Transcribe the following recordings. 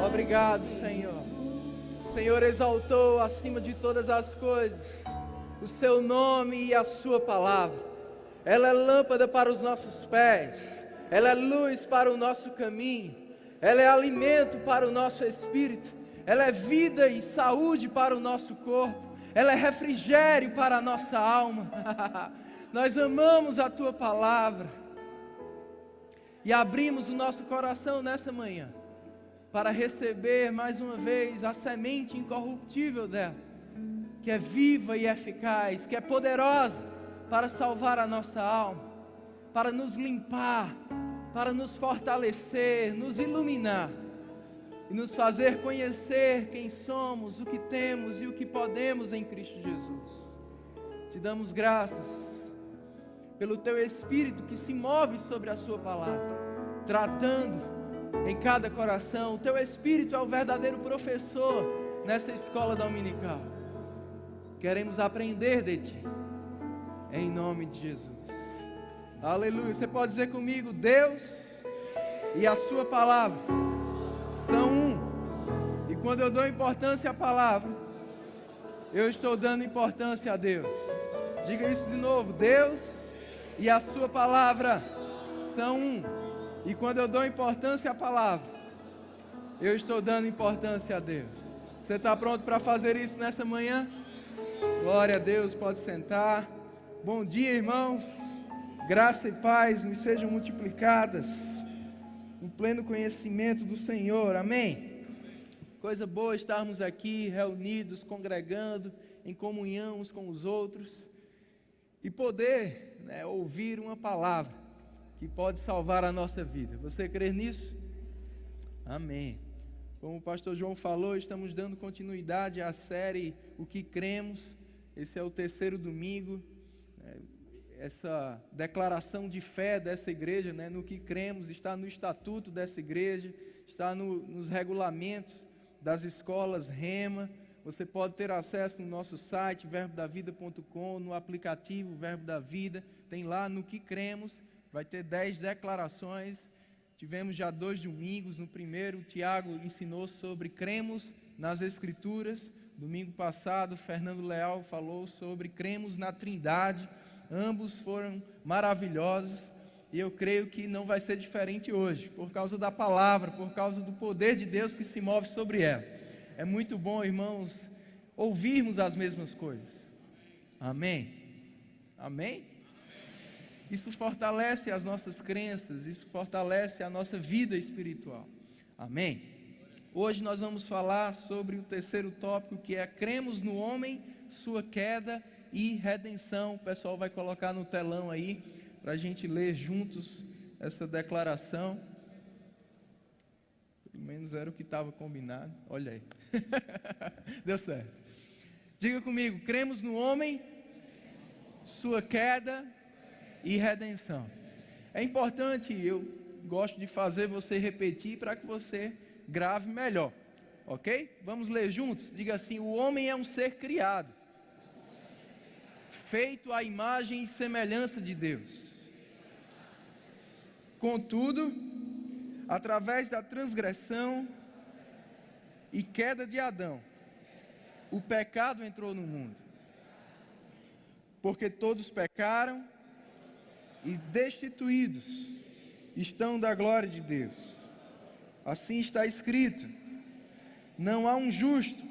Obrigado, Senhor. O Senhor exaltou acima de todas as coisas o seu nome e a sua palavra. Ela é lâmpada para os nossos pés, ela é luz para o nosso caminho, ela é alimento para o nosso espírito, ela é vida e saúde para o nosso corpo, ela é refrigério para a nossa alma. Nós amamos a tua palavra e abrimos o nosso coração nessa manhã para receber mais uma vez a semente incorruptível dela, que é viva e eficaz, que é poderosa para salvar a nossa alma, para nos limpar, para nos fortalecer, nos iluminar e nos fazer conhecer quem somos, o que temos e o que podemos em Cristo Jesus. Te damos graças pelo teu Espírito que se move sobre a sua palavra, tratando em cada coração. O teu Espírito é o verdadeiro professor nessa escola dominical. Queremos aprender de ti, em nome de Jesus. Aleluia. Você pode dizer comigo: Deus e a sua palavra são um. E quando eu dou importância à palavra, eu estou dando importância a Deus. Diga isso de novo: Deus e a sua palavra são um. E quando eu dou importância à palavra, eu estou dando importância a Deus. Você está pronto para fazer isso nessa manhã? Glória a Deus, pode sentar. Bom dia, irmãos. Graça e paz me sejam multiplicadas no pleno conhecimento do Senhor. Amém? Coisa boa estarmos aqui reunidos, congregando, em comunhão uns com os outros e poder ouvir uma palavra que pode salvar a nossa vida. Você crê nisso? Amém. Como o pastor João falou, estamos dando continuidade à série O que Cremos. Esse é o terceiro domingo. Essa declaração de fé dessa igreja, no que cremos, está no estatuto dessa igreja, está nos regulamentos das escolas Rema. Você pode ter acesso no nosso site, verbodavida.com, no aplicativo Verbo da Vida, tem lá no que cremos. Vai ter 10 declarações. Tivemos já 2 domingos. No primeiro, o Tiago ensinou sobre cremos nas Escrituras. Domingo passado, Fernando Leal falou sobre cremos na Trindade. Ambos foram maravilhosos. E eu creio que não vai ser diferente hoje, por causa da palavra, por causa do poder de Deus que se move sobre ela. É muito bom, irmãos, ouvirmos as mesmas coisas. Amém? Amém? Isso fortalece as nossas crenças, isso fortalece a nossa vida espiritual. Amém? Hoje nós vamos falar sobre o terceiro tópico, que é cremos no homem, sua queda e redenção. O pessoal vai colocar no telão aí, para a gente ler juntos essa declaração. Pelo menos era o que estava combinado. Olha aí. Deu certo. Diga comigo: cremos no homem, sua queda e redenção. É importante, eu gosto de fazer você repetir para que você grave melhor, ok? Vamos ler juntos? Diga assim: o homem é um ser criado, feito à imagem e semelhança de Deus. Contudo, através da transgressão e queda de Adão, o pecado entrou no mundo. Porque todos pecaram e destituídos estão da glória de Deus. Assim está escrito: não há um justo,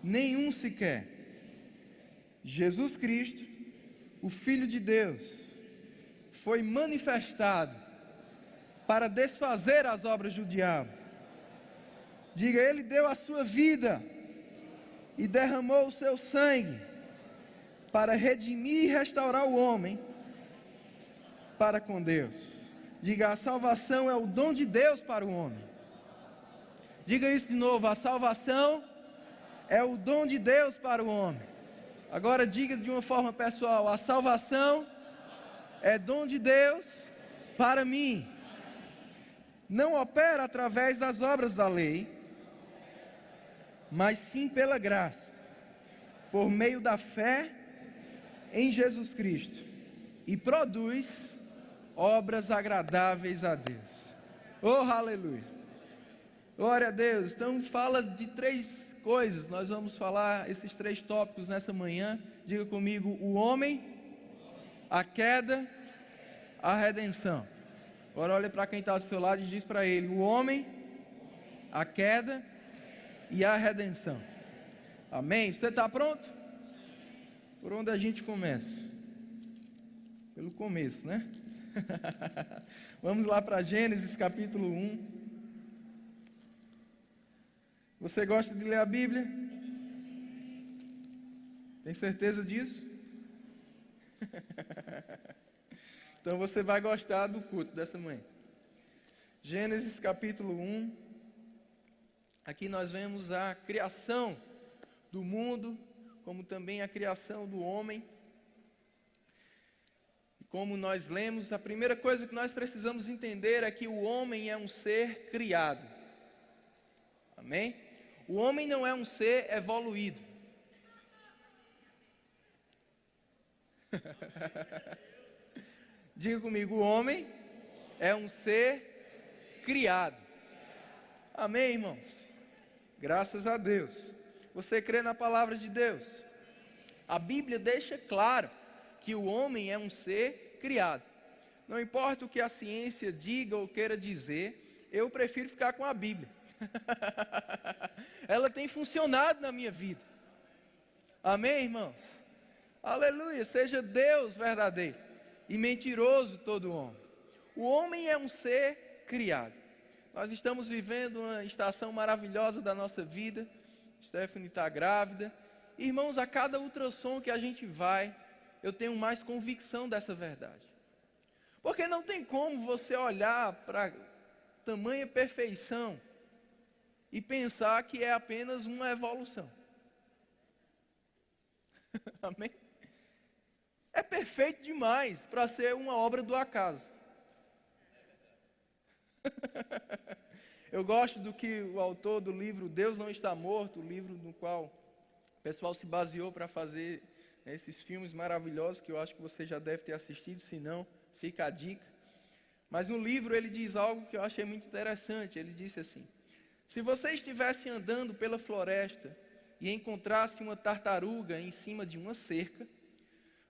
nenhum sequer. Jesus Cristo, o Filho de Deus, foi manifestado para desfazer as obras do diabo. Diga: ele deu a sua vida e derramou o seu sangue para redimir e restaurar o homem para com Deus. Diga: a salvação é o dom de Deus para o homem. Diga isso de novo: a salvação é o dom de Deus para o homem. Agora diga de uma forma pessoal: a salvação é dom de Deus para mim. Não opera através das obras da lei, mas sim pela graça, por meio da fé em Jesus Cristo, e produz obras agradáveis a Deus. Oh, aleluia! Glória a Deus. Então fala de 3 coisas. Nós vamos falar esses 3 tópicos nessa manhã. Diga comigo: o homem, a queda, a redenção. Agora olha para quem está do seu lado e diz para ele: o homem, a queda e a redenção. Amém? Você está pronto? Por onde a gente começa? Pelo começo, né? Vamos lá para Gênesis capítulo 1. Você gosta de ler a Bíblia? Tem certeza disso? Então você vai gostar do culto dessa manhã. Gênesis capítulo 1. Aqui nós vemos a criação do mundo, como também a criação do homem. E como nós lemos, a primeira coisa que nós precisamos entender é que o homem é um ser criado. Amém? O homem não é um ser evoluído. Diga comigo: o homem é um ser criado. Amém, irmãos? Graças a Deus. Você crê na palavra de Deus? A Bíblia deixa claro que o homem é um ser criado. Não importa o que a ciência diga ou queira dizer, eu prefiro ficar com a Bíblia. Ela tem funcionado na minha vida. Amém, irmãos? Aleluia. Seja Deus verdadeiro e mentiroso todo homem. O homem é um ser criado. Nós estamos vivendo uma estação maravilhosa da nossa vida. Stephanie está grávida. Irmãos, a cada ultrassom que a gente vai, eu tenho mais convicção dessa verdade. Porque não tem como você olhar para tamanha perfeição e pensar que é apenas uma evolução. Amém? É perfeito demais para ser uma obra do acaso. Eu gosto do que o autor do livro Deus Não Está Morto, o livro no qual o pessoal se baseou para fazer esses filmes maravilhosos, que eu acho que você já deve ter assistido, se não, fica a dica. Mas no livro ele diz algo que eu achei muito interessante. Ele disse assim: se você estivesse andando pela floresta e encontrasse uma tartaruga em cima de uma cerca,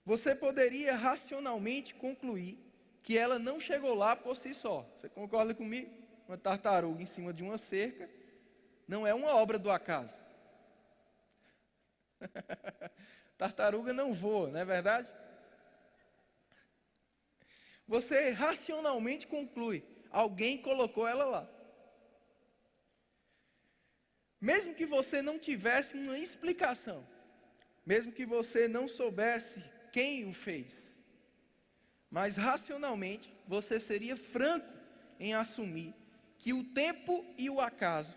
você poderia racionalmente concluir que ela não chegou lá por si só. Você concorda comigo? Uma tartaruga em cima de uma cerca não é uma obra do acaso. Tartaruga não voa, não é verdade? Você racionalmente conclui: alguém colocou ela lá. Mesmo que você não tivesse uma explicação, mesmo que você não soubesse quem o fez, mas racionalmente você seria franco em assumir que o tempo e o acaso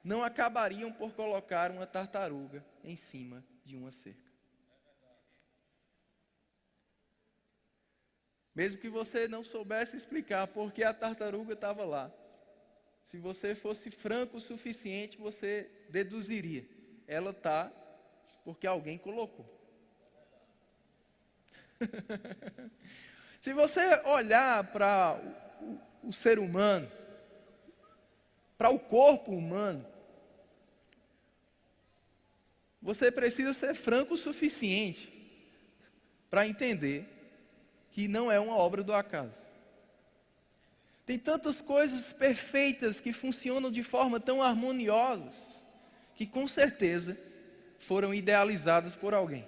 não acabariam por colocar uma tartaruga em cima de uma cerca. Mesmo que você não soubesse explicar por que a tartaruga estava lá, se você fosse franco o suficiente, você deduziria: ela está porque alguém colocou. Se você olhar para o ser humano, para o corpo humano, você precisa ser franco o suficiente para entender que não é uma obra do acaso. Tem tantas coisas perfeitas que funcionam de forma tão harmoniosa, que com certeza foram idealizadas por alguém.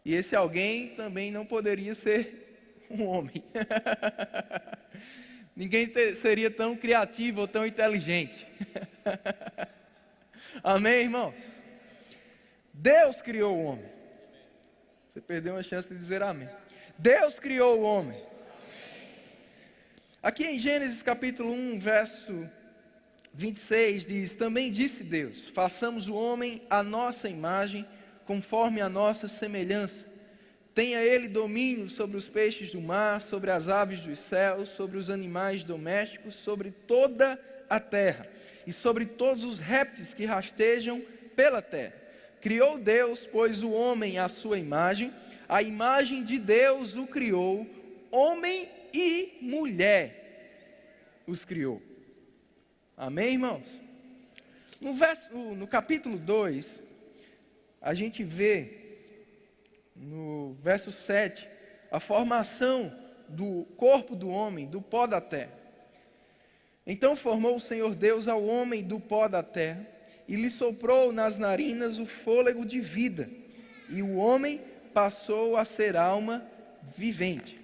E esse alguém também não poderia ser um homem. Ninguém seria tão criativo ou tão inteligente. Amém, irmãos? Deus criou o homem. Você perdeu uma chance de dizer amém. Deus criou o homem. Aqui em Gênesis capítulo 1, verso 26, diz: também disse Deus: façamos o homem à nossa imagem, conforme a nossa semelhança. Tenha ele domínio sobre os peixes do mar, sobre as aves dos céus, sobre os animais domésticos, sobre toda a terra, e sobre todos os répteis que rastejam pela terra. Criou Deus, pois, o homem à sua imagem, a imagem de Deus o criou, homem e mulher os criou. Amém, irmãos? No capítulo 2, a gente vê, no verso 7, a formação do corpo do homem, do pó da terra. Então formou o Senhor Deus ao homem do pó da terra, e lhe soprou nas narinas o fôlego de vida, e o homem passou a ser alma vivente.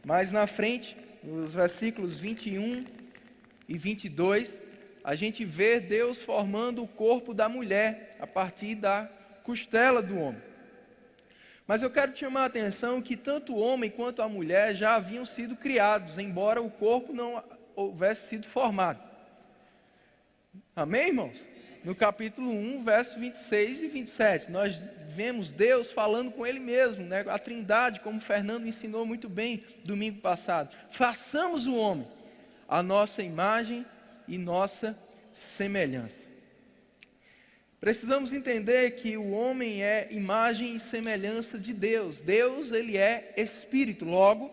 Mais na frente, nos versículos 21 e 22, a gente vê Deus formando o corpo da mulher, a partir da costela do homem. Mas eu quero te chamar a atenção que tanto o homem quanto a mulher já haviam sido criados, embora o corpo não houvesse sido formado. Amém, irmãos? No capítulo 1, versos 26 e 27, nós vemos Deus falando com Ele mesmo, né? A Trindade, como o Fernando ensinou muito bem domingo passado. Façamos o homem a nossa imagem e nossa semelhança. Precisamos entender que o homem é imagem e semelhança de Deus. Deus, ele é espírito. Logo,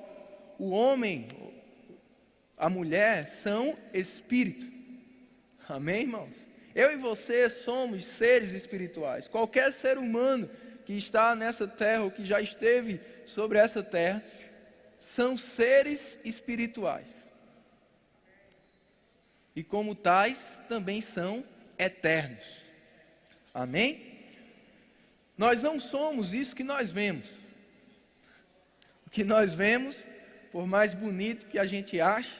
o homem, a mulher são espírito. Amém, irmãos? Eu e você somos seres espirituais. Qualquer ser humano que está nessa terra ou que já esteve sobre essa terra são seres espirituais. E como tais, também são eternos. Amém? Nós não somos isso que nós vemos. O que nós vemos, por mais bonito que a gente ache,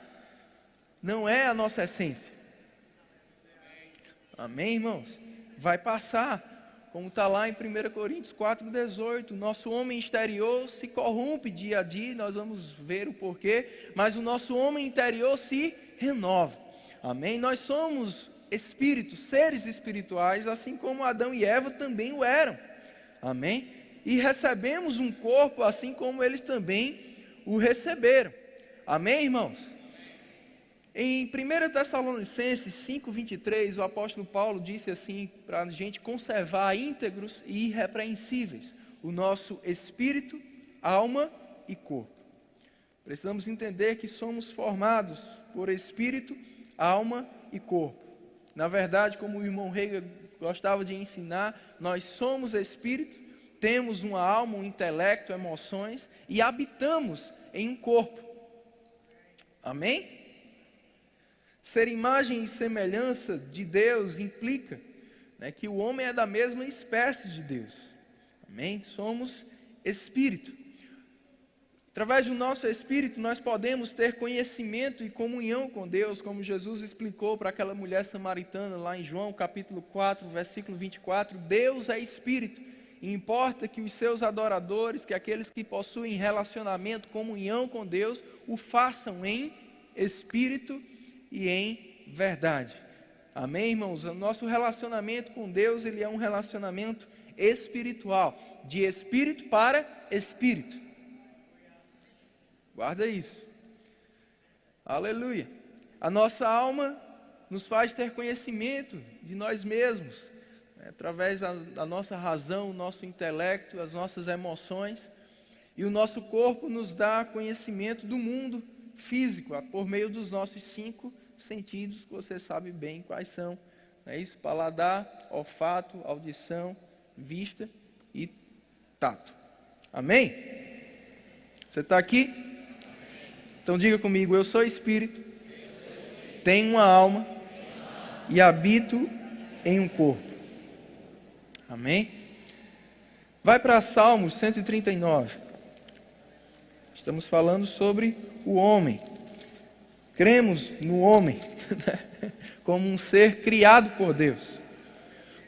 não é a nossa essência. Amém, irmãos? Vai passar, como está lá em 1 Coríntios 4,18, o nosso homem exterior se corrompe dia a dia, nós vamos ver o porquê, mas o nosso homem interior se renova. Amém? Nós somos espíritos, seres espirituais, assim como Adão e Eva também o eram. Amém? E recebemos um corpo assim como eles também o receberam. Amém, irmãos? Em 1 Tessalonicenses 5,23, o apóstolo Paulo disse assim, para a gente conservar íntegros e irrepreensíveis o nosso espírito, alma e corpo. Precisamos entender que somos formados por espírito, alma e corpo. Na verdade, como o irmão Rega gostava de ensinar, nós somos espírito, temos uma alma, um intelecto, emoções e habitamos em um corpo. Amém? Ser imagem e semelhança de Deus implica, né, que o homem é da mesma espécie de Deus. Amém? Somos espírito. Através do nosso espírito, nós podemos ter conhecimento e comunhão com Deus, como Jesus explicou para aquela mulher samaritana lá em João, capítulo 4, versículo 24. Deus é espírito, e importa que os seus adoradores, que aqueles que possuem relacionamento, comunhão com Deus, o façam em espírito e em verdade. Amém, irmãos? O nosso relacionamento com Deus, ele é um relacionamento espiritual, de espírito para espírito. Guarda isso. Aleluia. A nossa alma nos faz ter conhecimento de nós mesmos, né, através da nossa razão, o nosso intelecto, as nossas emoções. E o nosso corpo nos dá conhecimento do mundo físico, por meio dos nossos 5 sentidos, que você sabe bem quais são. Não é isso? Paladar, olfato, audição, vista e tato. Amém? Você está aqui? Então diga comigo, eu sou espírito, tenho uma alma e habito em um corpo. Amém? Vai para Salmos 139. Estamos falando sobre o homem. Cremos no homem como um ser criado por Deus,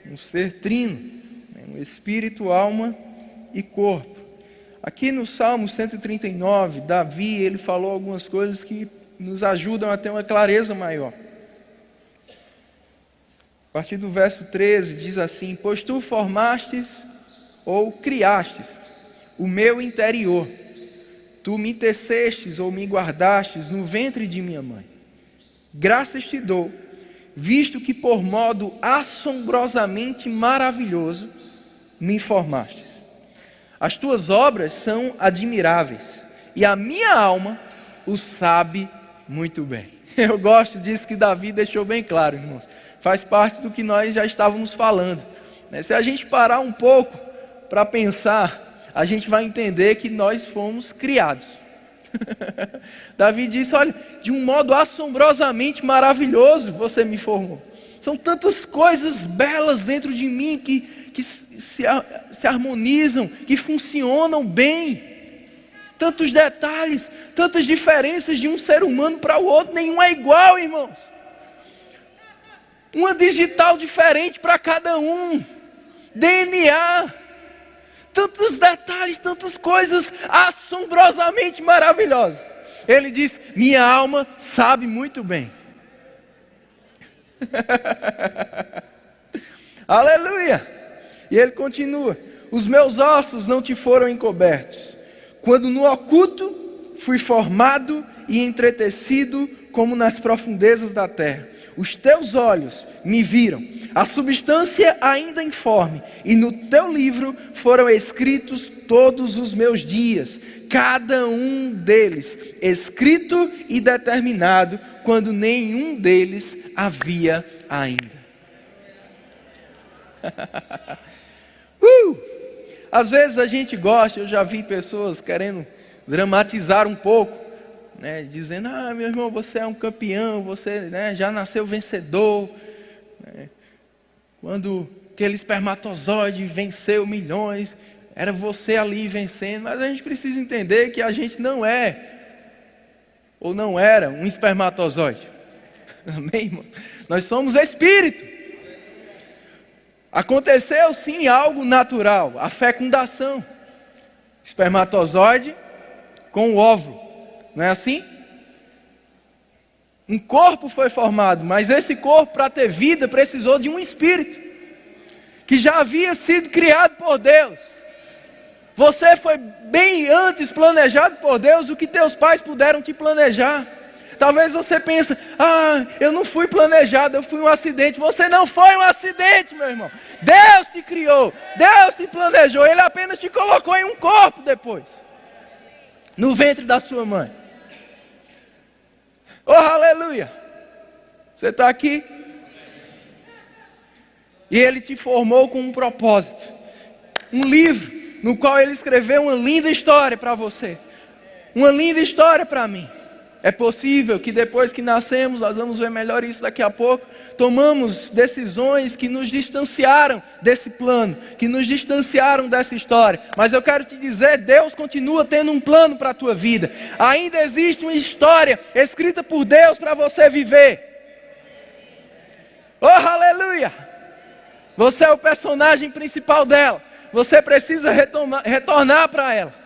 um ser trino, um espírito, alma e corpo. Aqui no Salmo 139, Davi, ele falou algumas coisas que nos ajudam a ter uma clareza maior. A partir do verso 13, diz assim: pois tu formastes ou criastes o meu interior, tu me tecestes ou me guardastes no ventre de minha mãe. Graças te dou, visto que por modo assombrosamente maravilhoso me formastes. As tuas obras são admiráveis, e a minha alma o sabe muito bem. Eu gosto disso que Davi deixou bem claro, irmãos. Faz parte do que nós já estávamos falando, né? Se a gente parar um pouco para pensar, a gente vai entender que nós fomos criados. Davi disse: olha, de um modo assombrosamente maravilhoso você me formou. São tantas coisas belas dentro de mim que se harmonizam, que funcionam bem. Tantos detalhes, tantas diferenças de um ser humano para o outro, nenhum é igual, irmãos. Uma digital diferente para cada um, DNA, tantos detalhes, tantas coisas assombrosamente maravilhosas. Ele diz: minha alma sabe muito bem. Aleluia! E ele continua: os meus ossos não te foram encobertos, quando no oculto fui formado e entretecido como nas profundezas da terra. Os teus olhos me viram, a substância ainda informe, e no teu livro foram escritos todos os meus dias, cada um deles escrito e determinado, quando nenhum deles havia ainda. Às vezes a gente gosta, eu já vi pessoas querendo dramatizar um pouco, né, dizendo: meu irmão, você é um campeão, você, né, já nasceu vencedor, né? Quando aquele espermatozoide venceu milhões, era você ali vencendo. Mas a gente precisa entender que a gente não é, ou não era, um espermatozoide. Amém, irmão? Nós somos espírito. Aconteceu sim algo natural, a fecundação. Espermatozoide com o óvulo, não é assim? Um corpo foi formado, mas esse corpo, para ter vida, precisou de um espírito que já havia sido criado por Deus. Você foi bem antes planejado por Deus do que teus pais puderam te planejar. Talvez você pense: eu não fui planejado, eu fui um acidente. Você não foi um acidente, meu irmão. Deus te criou, Deus te planejou. Ele apenas te colocou em um corpo depois, no ventre da sua mãe. Oh, aleluia! Você está aqui? E Ele te formou com um propósito. Um livro no qual Ele escreveu uma linda história para você. Uma linda história para mim. É possível que depois que nascemos, nós vamos ver melhor isso daqui a pouco, tomamos decisões que nos distanciaram desse plano, que nos distanciaram dessa história. Mas eu quero te dizer, Deus continua tendo um plano para a tua vida. Ainda existe uma história escrita por Deus para você viver. Oh, aleluia! Você é o personagem principal dela. Você precisa retornar para ela.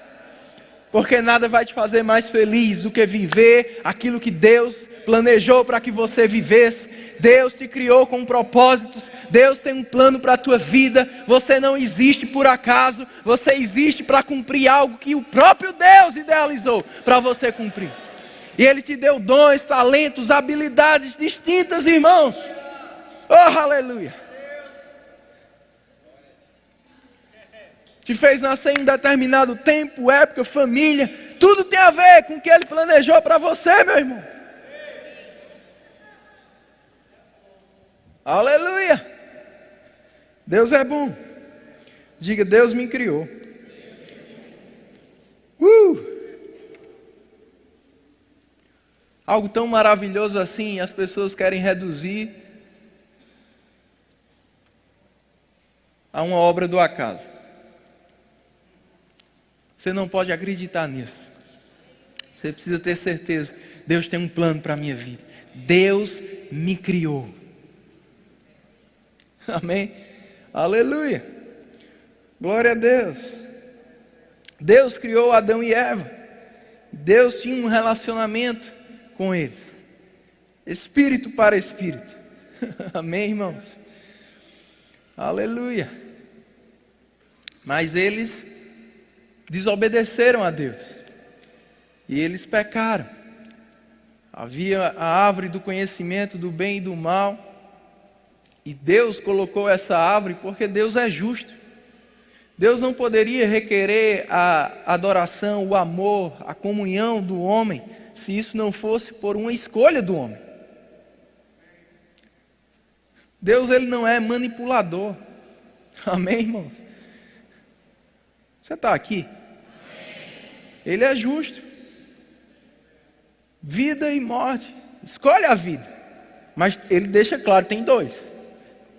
Porque nada vai te fazer mais feliz do que viver aquilo que Deus planejou para que você vivesse. Deus te criou com propósitos. Deus tem um plano para a tua vida. Você não existe por acaso. Você existe para cumprir algo que o próprio Deus idealizou para você cumprir. E Ele te deu dons, talentos, habilidades distintas, irmãos. Oh, aleluia! Te fez nascer em um determinado tempo, época, família. Tudo tem a ver com o que Ele planejou para você, meu irmão. Aleluia! Deus é bom. Diga: Deus me criou. Algo tão maravilhoso assim, as pessoas querem reduzir a uma obra do acaso. Você não pode acreditar nisso. Você precisa ter certeza. Deus tem um plano para a minha vida. Deus me criou. Amém? Aleluia. Glória a Deus. Deus criou Adão e Eva. Deus tinha um relacionamento com eles. Espírito para espírito. Amém, irmãos? Aleluia. Mas eles desobedeceram a Deus. E eles pecaram. Havia a árvore do conhecimento do bem e do mal. E Deus colocou essa árvore porque Deus é justo. Deus não poderia requerer a adoração, o amor, a comunhão do homem se isso não fosse por uma escolha do homem. Deus, ele não é manipulador. Amém, irmãos? Você está aqui? Ele é justo. Vida e morte. Escolhe a vida. Mas ele deixa claro, tem dois.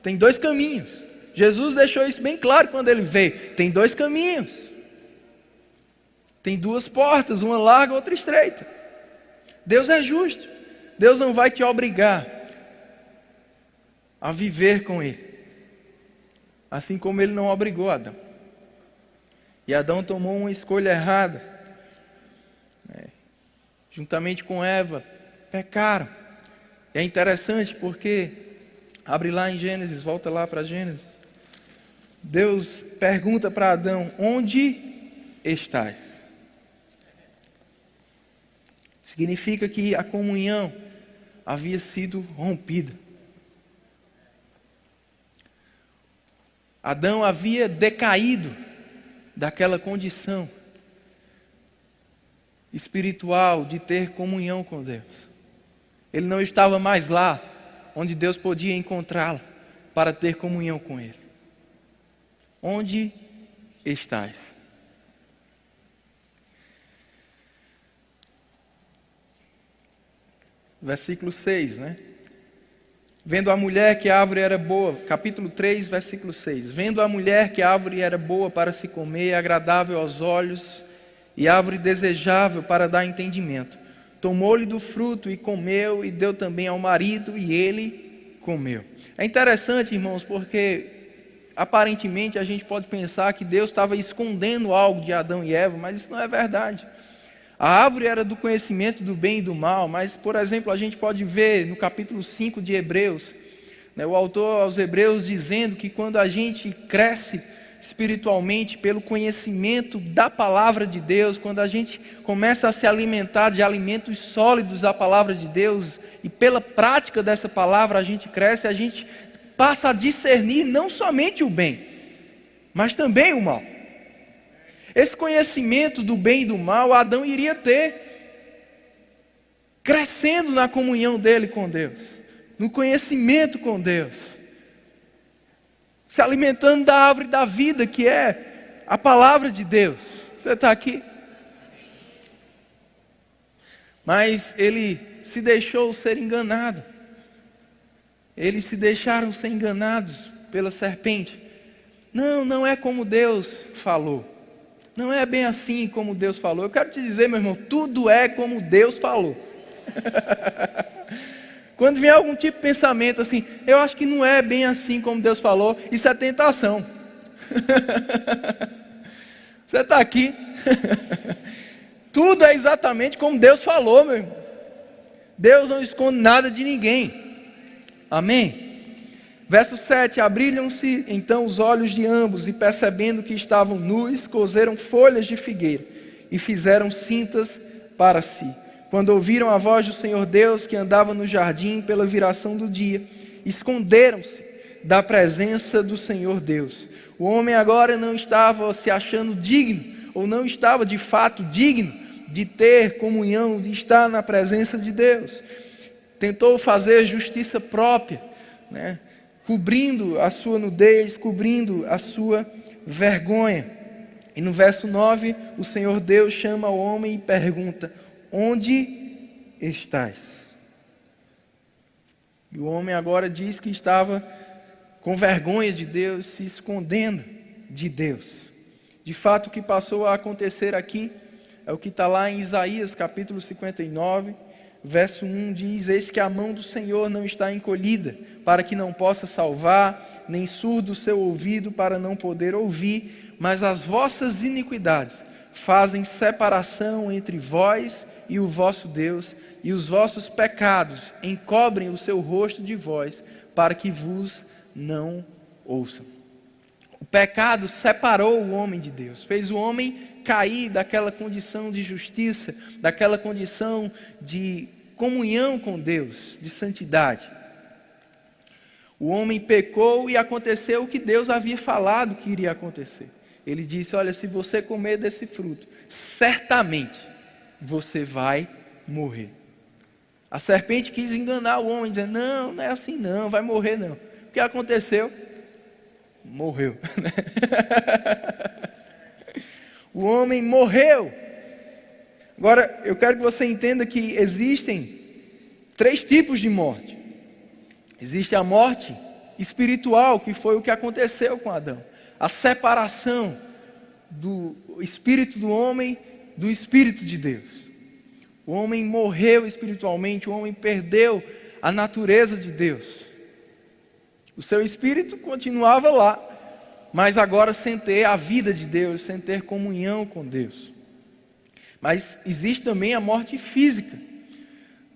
Tem dois caminhos. Jesus deixou isso bem claro quando ele veio. Tem dois caminhos. Tem duas portas, uma larga, outra estreita. Deus é justo. Deus não vai te obrigar a viver com ele. Assim como ele não obrigou Adão. E Adão tomou uma escolha errada. Juntamente com Eva, pecaram. E é interessante porque, abre lá em Gênesis, volta lá para Gênesis. Deus pergunta para Adão, onde estás? Significa que a comunhão havia sido rompida. Adão havia decaído daquela condição espiritual de ter comunhão com Deus. Ele não estava mais lá onde Deus podia encontrá-lo para ter comunhão com Ele. Onde estás? Versículo 6, né? Vendo a mulher que a árvore era boa, capítulo 3, versículo 6. Vendo a mulher que a árvore era boa para se comer, agradável aos olhos, e árvore desejável para dar entendimento, tomou-lhe do fruto e comeu, e deu também ao marido, e ele comeu. É interessante, irmãos, porque aparentemente a gente pode pensar que Deus estava escondendo algo de Adão e Eva, mas isso não é verdade. A árvore era do conhecimento do bem e do mal, mas, por exemplo, a gente pode ver no capítulo 5 de Hebreus, o autor aos Hebreus dizendo que quando a gente cresce espiritualmente pelo conhecimento da palavra de Deus, quando a gente começa a se alimentar de alimentos sólidos da palavra de Deus, e pela prática dessa palavra a gente cresce, a gente passa a discernir não somente o bem, mas também o mal. Esse conhecimento do bem e do mal, Adão iria ter, crescendo na comunhão dele com Deus, no conhecimento com Deus, se alimentando da árvore da vida, que é a palavra de Deus. Você está aqui? Mas ele se deixou ser enganado. Eles se deixaram ser enganados pela serpente. Não é como Deus falou. Não é bem assim como Deus falou. Eu quero te dizer, meu irmão, tudo é como Deus falou. Quando vem algum tipo de pensamento assim, eu acho que não é bem assim como Deus falou, isso é tentação. Você está aqui. Tudo é exatamente como Deus falou, meu irmão. Deus não esconde nada de ninguém. Amém? Verso 7, abriram-se então os olhos de ambos, e percebendo que estavam nus, coseram folhas de figueira, e fizeram cintas para si. Quando ouviram a voz do Senhor Deus, que andava no jardim pela viração do dia, esconderam-se da presença do Senhor Deus. O homem agora não estava se achando digno, ou não estava de fato digno de ter comunhão, de estar na presença de Deus. Tentou fazer justiça própria, né? Cobrindo a sua nudez, cobrindo a sua vergonha. E no verso 9, o Senhor Deus chama o homem e pergunta, onde estás? E o homem agora diz que estava com vergonha de Deus, se escondendo de Deus. De fato, o que passou a acontecer aqui é o que está lá em Isaías capítulo 59, verso 1 diz, eis que a mão do Senhor não está encolhida, para que não possa salvar, nem surdo o seu ouvido para não poder ouvir, mas as vossas iniquidades fazem separação entre vós e o vosso Deus, e os vossos pecados encobrem o seu rosto de vós, para que vos não ouçam. O pecado separou o homem de Deus, fez o homem cair daquela condição de justiça, daquela condição de comunhão com Deus, de santidade. O homem pecou e aconteceu o que Deus havia falado que iria acontecer. Ele disse, olha, se você comer desse fruto, certamente você vai morrer. A serpente quis enganar o homem, dizendo, não, não é assim não, vai morrer não. O que aconteceu? Morreu. O homem morreu. Agora, eu quero que você entenda que existem 3 tipos de morte. Existe a morte espiritual, que foi o que aconteceu com Adão. A separação do espírito do homem do espírito de Deus. O homem morreu espiritualmente, o homem perdeu a natureza de Deus. O seu espírito continuava lá, mas agora sem ter a vida de Deus, sem ter comunhão com Deus. Mas existe também a morte física,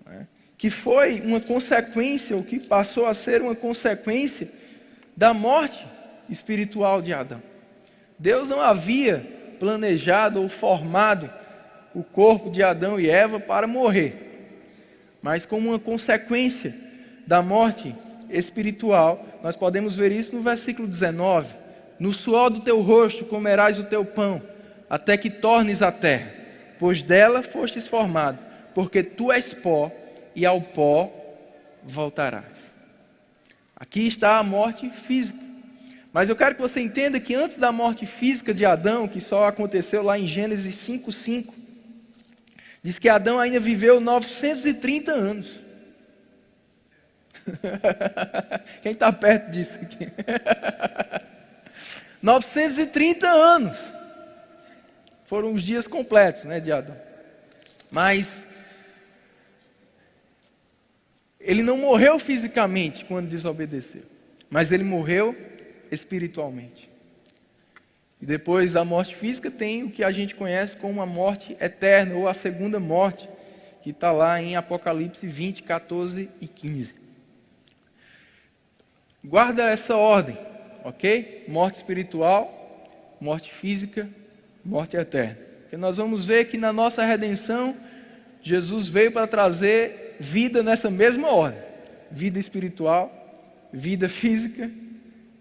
né, que foi uma consequência, ou que passou a ser uma consequência da morte espiritual de Adão. Deus não havia planejado ou formado o corpo de Adão e Eva para morrer, mas como uma consequência da morte espiritual. Nós podemos ver isso no versículo 19: no suor do teu rosto comerás o teu pão, até que tornes a terra, pois dela fostes formado, porque tu és pó, e ao pó voltarás. Aqui está a morte física. Mas eu quero que você entenda que antes da morte física de Adão, que só aconteceu lá em Gênesis 5:5, diz que Adão ainda viveu 930 anos. Quem está perto disso aqui? 930 anos. Foram os dias completos, né, de Adão. Mas ele não morreu fisicamente quando desobedeceu, mas ele morreu espiritualmente. E depois da morte física tem o que a gente conhece como a morte eterna, ou a segunda morte, que está lá em Apocalipse 20, 14 e 15. Guarda essa ordem, ok? Morte espiritual, morte física, morte eterna. Porque nós vamos ver que na nossa redenção, Jesus veio para trazer vida nessa mesma ordem. Vida espiritual, vida física,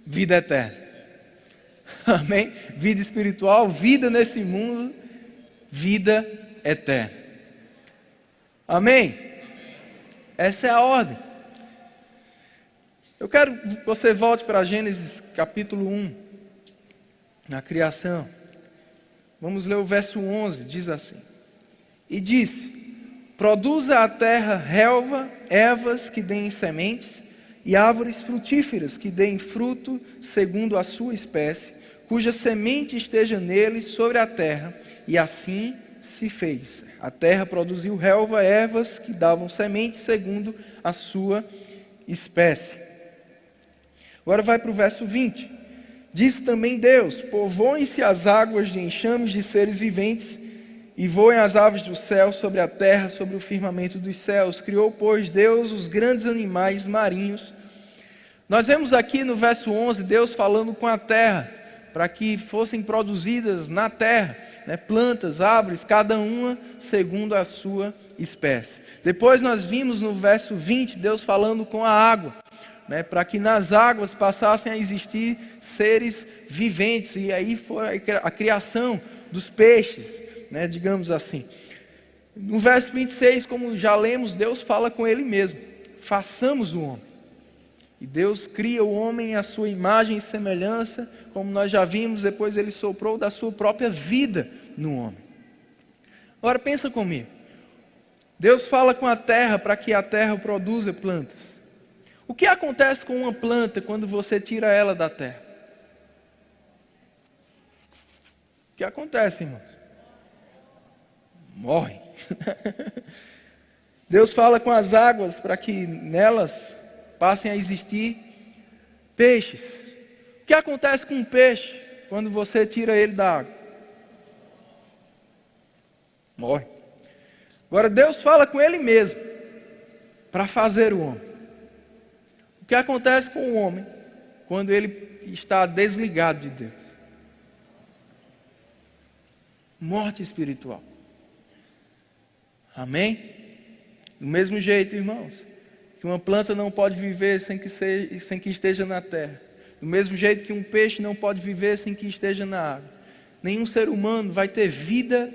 vida eterna. Amém? Vida espiritual, vida nesse mundo, vida eterna. Amém? Essa é a ordem. Eu quero que você volte para Gênesis capítulo 1, na criação. Vamos ler o verso 11, diz assim: e disse: produza a terra relva, ervas que deem sementes, e árvores frutíferas que deem fruto segundo a sua espécie, cuja semente esteja nele sobre a terra. E assim se fez. A terra produziu relva, ervas que davam semente segundo a sua espécie. Agora vai para o verso 20. Disse também Deus: povoem-se as águas de enxames de seres viventes, e voem as aves do céu sobre a terra, sobre o firmamento dos céus. Criou, pois, Deus os grandes animais marinhos. Nós vemos aqui no verso 11, Deus falando com a terra, para que fossem produzidas na terra, né, plantas, árvores, cada uma segundo a sua espécie. Depois nós vimos no verso 20, Deus falando com a água, né, para que nas águas passassem a existir seres viventes, e aí foi a criação dos peixes, né, digamos assim. No verso 26, como já lemos, Deus fala com Ele mesmo: façamos o homem. E Deus cria o homem à sua imagem e semelhança, como nós já vimos. Depois Ele soprou da sua própria vida no homem. Agora pensa comigo. Deus fala com a terra para que a terra produza plantas. O que acontece com uma planta quando você tira ela da terra? O que acontece, irmãos? Morre. Deus fala com as águas para que nelas passem a existir peixes. O que acontece com um peixe quando você tira ele da água? Morre. Agora Deus fala com Ele mesmo para fazer o homem. O que acontece com o homem quando ele está desligado de Deus? Morte espiritual. Amém? Do mesmo jeito, irmãos, que uma planta não pode viver sem que esteja na terra. Do mesmo jeito que um peixe não pode viver sem que esteja na água. Nenhum ser humano vai ter vida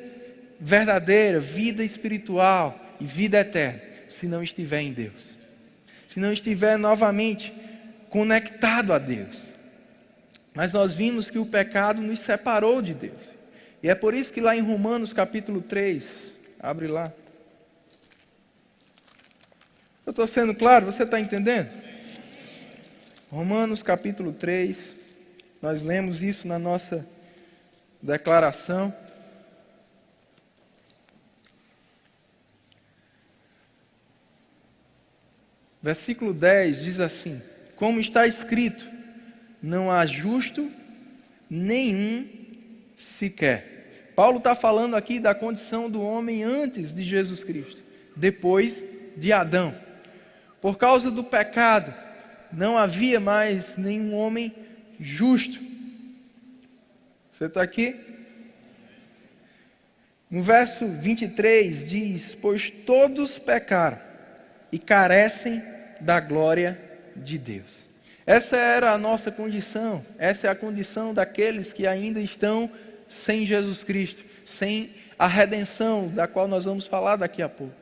verdadeira, vida espiritual, e vida eterna se não estiver em Deus, se não estiver novamente conectado a Deus. Mas nós vimos que o pecado nos separou de Deus. E é por isso que lá em Romanos capítulo 3, abre lá. Eu estou sendo claro? Você está entendendo? Romanos capítulo 3, nós lemos isso na nossa declaração. Versículo 10 diz assim: como está escrito, não há justo nenhum sequer. Paulo está falando aqui da condição do homem antes de Jesus Cristo, depois de Adão. Por causa do pecado, não havia mais nenhum homem justo. Você está aqui? No verso 23 diz: pois todos pecaram e carecem da glória de Deus. Essa era a nossa condição, essa é a condição daqueles que ainda estão sem Jesus Cristo, sem a redenção, da qual nós vamos falar daqui a pouco.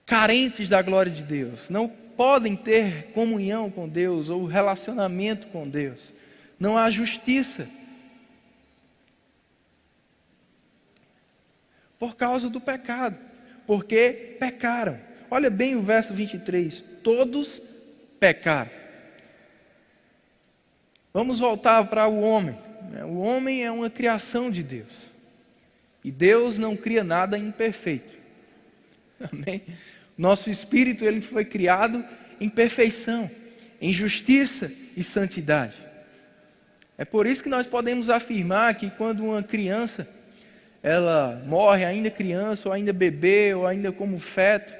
Carentes da glória de Deus, não podem ter comunhão com Deus ou relacionamento com Deus. Não há justiça. Por causa do pecado, porque pecaram. Olha bem o verso 23, todos pecaram. Vamos voltar para o homem. O homem é uma criação de Deus. E Deus não cria nada imperfeito. Amém? Nosso espírito ele foi criado em perfeição, em justiça e santidade. É por isso que nós podemos afirmar que quando uma criança ela morre ainda criança, ou ainda bebê, ou ainda como feto,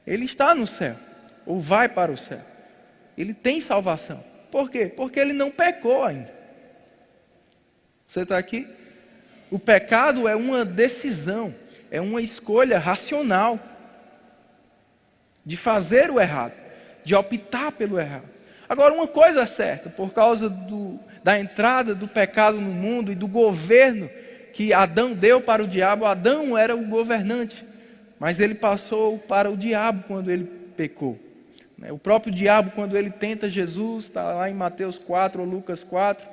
ele está no céu, ou vai para o céu. Ele tem salvação. Por quê? Porque ele não pecou ainda. Você está aqui? O pecado é uma decisão, é uma escolha racional de fazer o errado, de optar pelo errado. Agora, uma coisa é certa, por causa da entrada do pecado no mundo e do governo que Adão deu para o diabo, Adão era o governante, mas ele passou para o diabo quando ele pecou. O próprio diabo, quando ele tenta Jesus, está lá em Mateus 4 ou Lucas 4,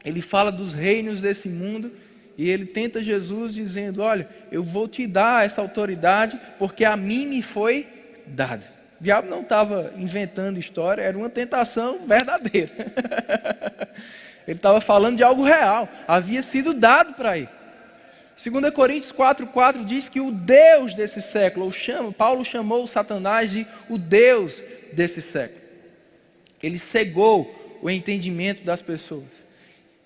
ele fala dos reinos desse mundo, e ele tenta Jesus dizendo: olha, eu vou te dar essa autoridade, porque a mim me foi dada. O diabo não estava inventando história, era uma tentação verdadeira. Ele estava falando de algo real, havia sido dado para ele. 2 Coríntios 4,4 diz que o Deus desse século, Paulo chamou Satanás de o Deus desse século. Ele cegou o entendimento das pessoas.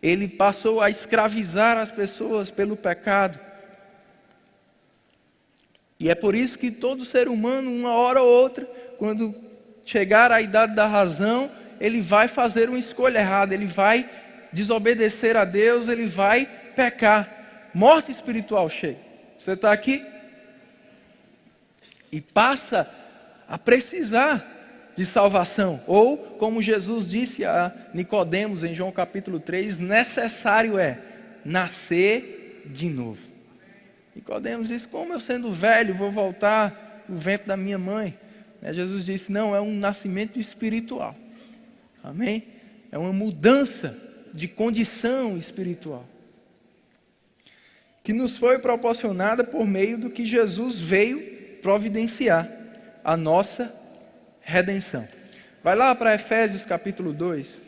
Ele passou a escravizar as pessoas pelo pecado. E é por isso que todo ser humano, uma hora ou outra, quando chegar à idade da razão, ele vai fazer uma escolha errada, ele vai desobedecer a Deus, ele vai pecar. Morte espiritual chega. Você está aqui? E passa a precisar de salvação. Ou, como Jesus disse a Nicodemos em João capítulo 3, necessário é nascer de novo. Nicodemos disse: como eu sendo velho vou voltar o ventre da minha mãe? Jesus disse: não, é um nascimento espiritual. Amém? É uma mudança de condição espiritual, que nos foi proporcionada por meio do que Jesus veio providenciar, a nossa redenção. Vai lá para Efésios capítulo 2.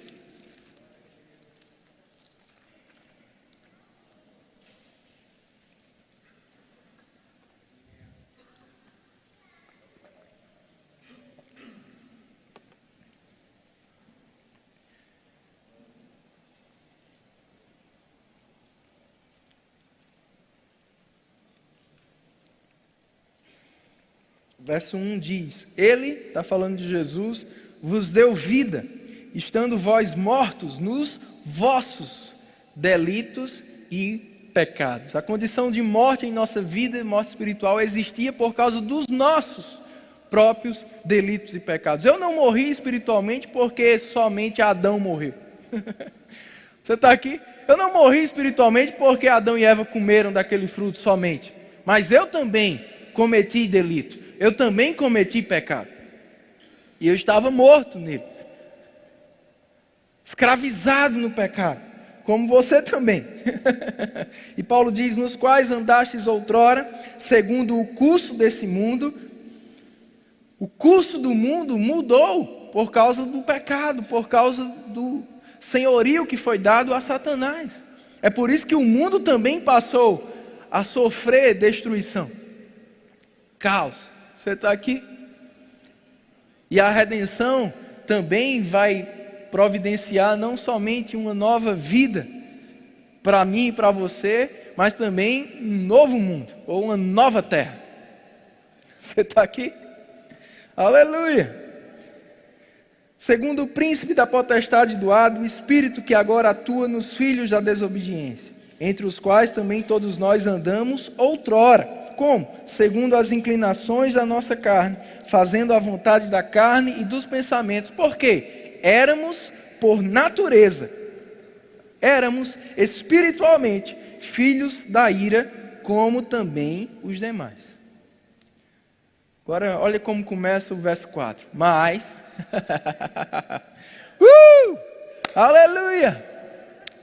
Verso 1 diz: Ele, está falando de Jesus, vos deu vida, estando vós mortos nos vossos delitos e pecados. A condição de morte em nossa vida, morte espiritual, existia por causa dos nossos próprios delitos e pecados. Eu não morri espiritualmente porque somente Adão morreu. Você está aqui? Eu não morri espiritualmente porque Adão e Eva comeram daquele fruto somente. Mas eu também cometi delito. Eu também cometi pecado. E eu estava morto nele. Escravizado no pecado. Como você também. E Paulo diz, nos quais andastes outrora, segundo o curso desse mundo. O curso do mundo mudou por causa do pecado, por causa do senhorio que foi dado a Satanás. É por isso que o mundo também passou a sofrer destruição. Caos. Você está aqui? E a redenção também vai providenciar não somente uma nova vida para mim e para você, mas também um novo mundo, ou uma nova terra. Você está aqui? Aleluia! Segundo o príncipe da potestade do ar, o espírito que agora atua nos filhos da desobediência, entre os quais também todos nós andamos outrora. Como? Segundo as inclinações da nossa carne, fazendo a vontade da carne e dos pensamentos. Por quê? Éramos, por natureza, éramos espiritualmente filhos da ira, como também os demais. Agora, olha como começa o verso 4. Mas, aleluia!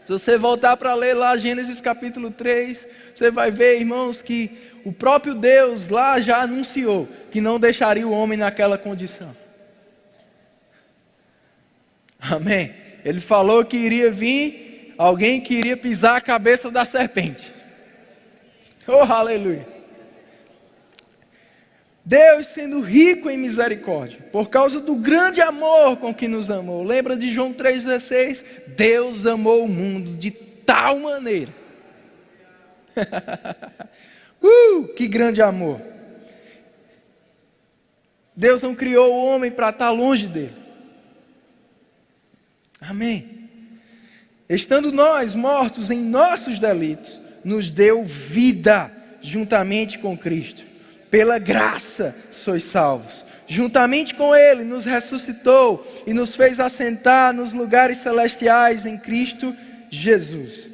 Se você voltar para ler lá Gênesis capítulo 3, você vai ver, irmãos, que o próprio Deus lá já anunciou que não deixaria o homem naquela condição. Amém? Ele falou que iria vir alguém que iria pisar a cabeça da serpente. Oh, aleluia! Deus sendo rico em misericórdia, por causa do grande amor com que nos amou. Lembra de João 3,16? Deus amou o mundo de tal maneira. Que grande amor. Deus não criou o homem para estar longe dele. Amém. Estando nós mortos em nossos delitos, nos deu vida juntamente com Cristo. Pela graça sois salvos. Juntamente com Ele nos ressuscitou e nos fez assentar nos lugares celestiais em Cristo Jesus.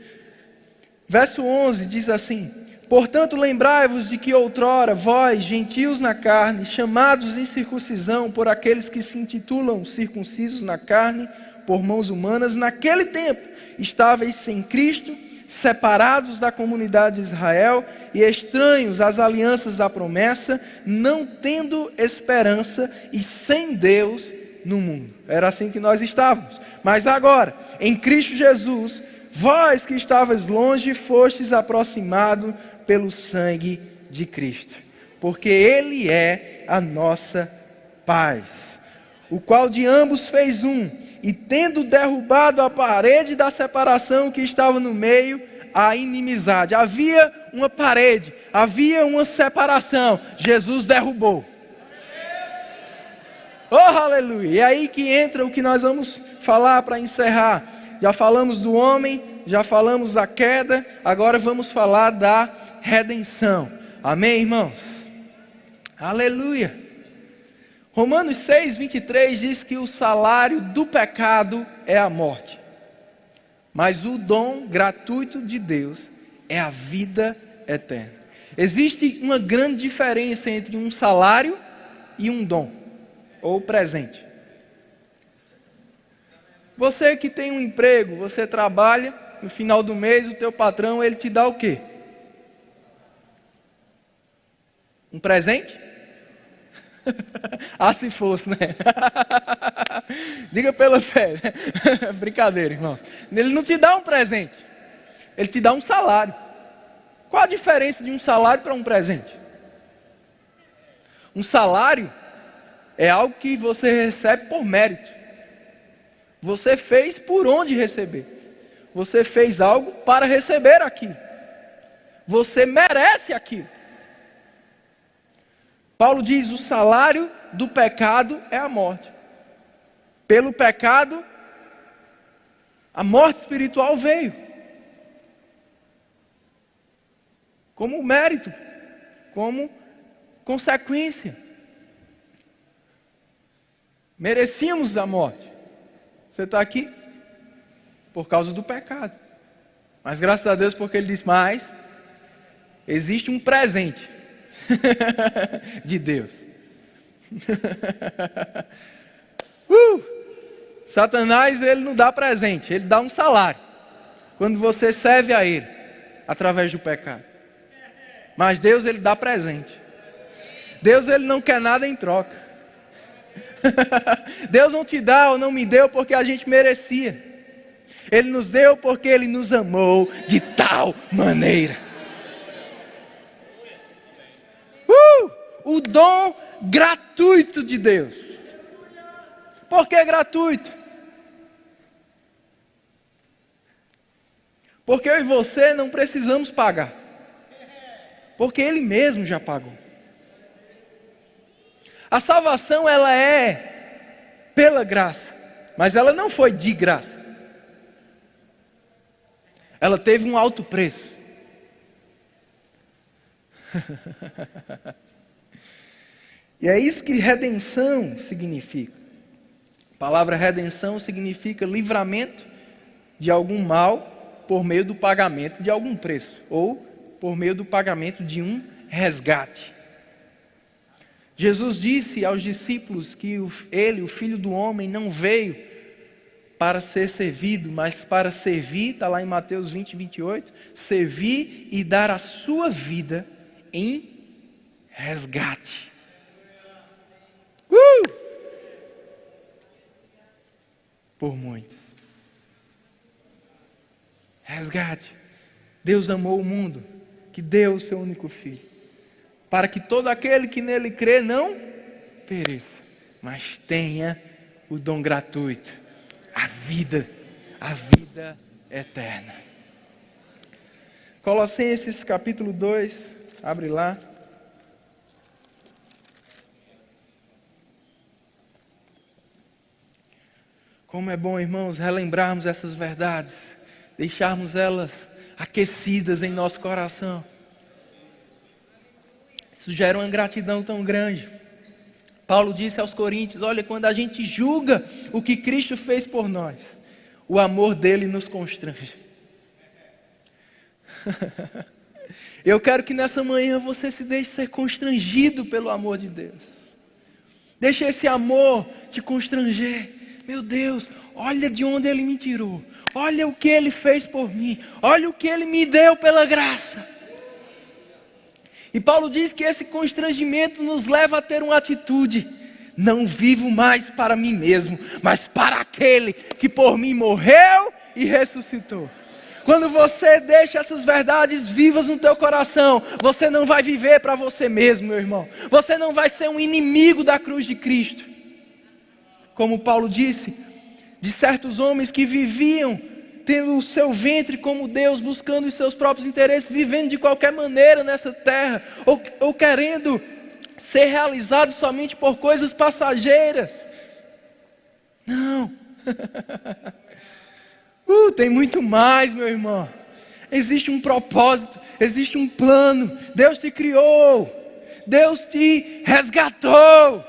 Verso 11 diz assim: portanto lembrai-vos de que outrora vós, gentios na carne, chamados em circuncisão por aqueles que se intitulam circuncisos na carne, por mãos humanas, naquele tempo estáveis sem Cristo, separados da comunidade de Israel e estranhos às alianças da promessa, não tendo esperança e sem Deus no mundo. Era assim que nós estávamos. Mas agora, em Cristo Jesus, vós que estavas longe, fostes aproximados pelo sangue de Cristo. Porque Ele é a nossa paz, o qual de ambos fez um, e tendo derrubado a parede da separação que estava no meio, a inimizade. Havia uma parede, havia uma separação. Jesus derrubou. Oh, aleluia! E aí que entra o que nós vamos falar para encerrar. Já falamos do homem, já falamos da queda, agora vamos falar da redenção. Amém, irmãos? Aleluia! Romanos 6, 23 diz que o salário do pecado é a morte. Mas o dom gratuito de Deus é a vida eterna. Existe uma grande diferença entre um salário e um dom, ou presente. Você que tem um emprego, você trabalha, no final do mês o teu patrão, ele te dá o quê? Um presente? Ah, se fosse, né? Diga pela fé. Brincadeira, irmão. Ele não te dá um presente, ele te dá um salário. Qual a diferença de um salário para um presente? Um salário é algo que você recebe por mérito. Você fez por onde receber. Você fez algo para receber aquilo. Você merece aquilo. Paulo diz: o salário do pecado é a morte. Pelo pecado, a morte espiritual veio. Como mérito, como consequência. Merecíamos a morte. Você está aqui por causa do pecado. Mas graças a Deus, porque Ele diz: mas existe um presente de Deus. Satanás, ele não dá presente, ele dá um salário quando você serve a ele através do pecado. Mas Deus, ele dá presente. Deus, ele não quer nada em troca. Deus não te dá ou não me deu porque a gente merecia. Ele nos deu porque ele nos amou de tal maneira. O dom gratuito de Deus. Por que gratuito? Porque eu e você não precisamos pagar. Porque Ele mesmo já pagou. A salvação, ela é pela graça. Mas ela não foi de graça. Ela teve um alto preço. E é isso que redenção significa. A palavra redenção significa livramento de algum mal por meio do pagamento de algum preço, ou por meio do pagamento de um resgate. Jesus disse aos discípulos que ele, o Filho do Homem, não veio para ser servido, mas para servir, está lá em Mateus 20, 28, servir e dar a sua vida em resgate. Por muitos. Resgate. Deus amou o mundo, que deu o seu único filho, para que todo aquele que nele crê não pereça, mas tenha o dom gratuito, a vida eterna. Colossenses capítulo 2, abre lá. Como é bom, irmãos, relembrarmos essas verdades, deixarmos elas aquecidas em nosso coração. Isso gera uma gratidão tão grande. Paulo disse aos Coríntios: olha, quando a gente julga o que Cristo fez por nós, o amor dele nos constrange. Eu quero que nessa manhã você se deixe ser constrangido pelo amor de Deus. Deixe esse amor te constranger. Meu Deus, olha de onde Ele me tirou. Olha o que Ele fez por mim. Olha o que Ele me deu pela graça. E Paulo diz que esse constrangimento nos leva a ter uma atitude: não vivo mais para mim mesmo, mas para aquele que por mim morreu e ressuscitou. Quando você deixa essas verdades vivas no teu coração, você não vai viver para você mesmo, meu irmão. Você não vai ser um inimigo da cruz de Cristo. Como Paulo disse, de certos homens que viviam tendo o seu ventre como Deus, buscando os seus próprios interesses, vivendo de qualquer maneira nessa terra, ou querendo ser realizado somente por coisas passageiras. Não. Tem muito mais, meu irmão. Existe um propósito, existe um plano. Deus te criou, Deus te resgatou,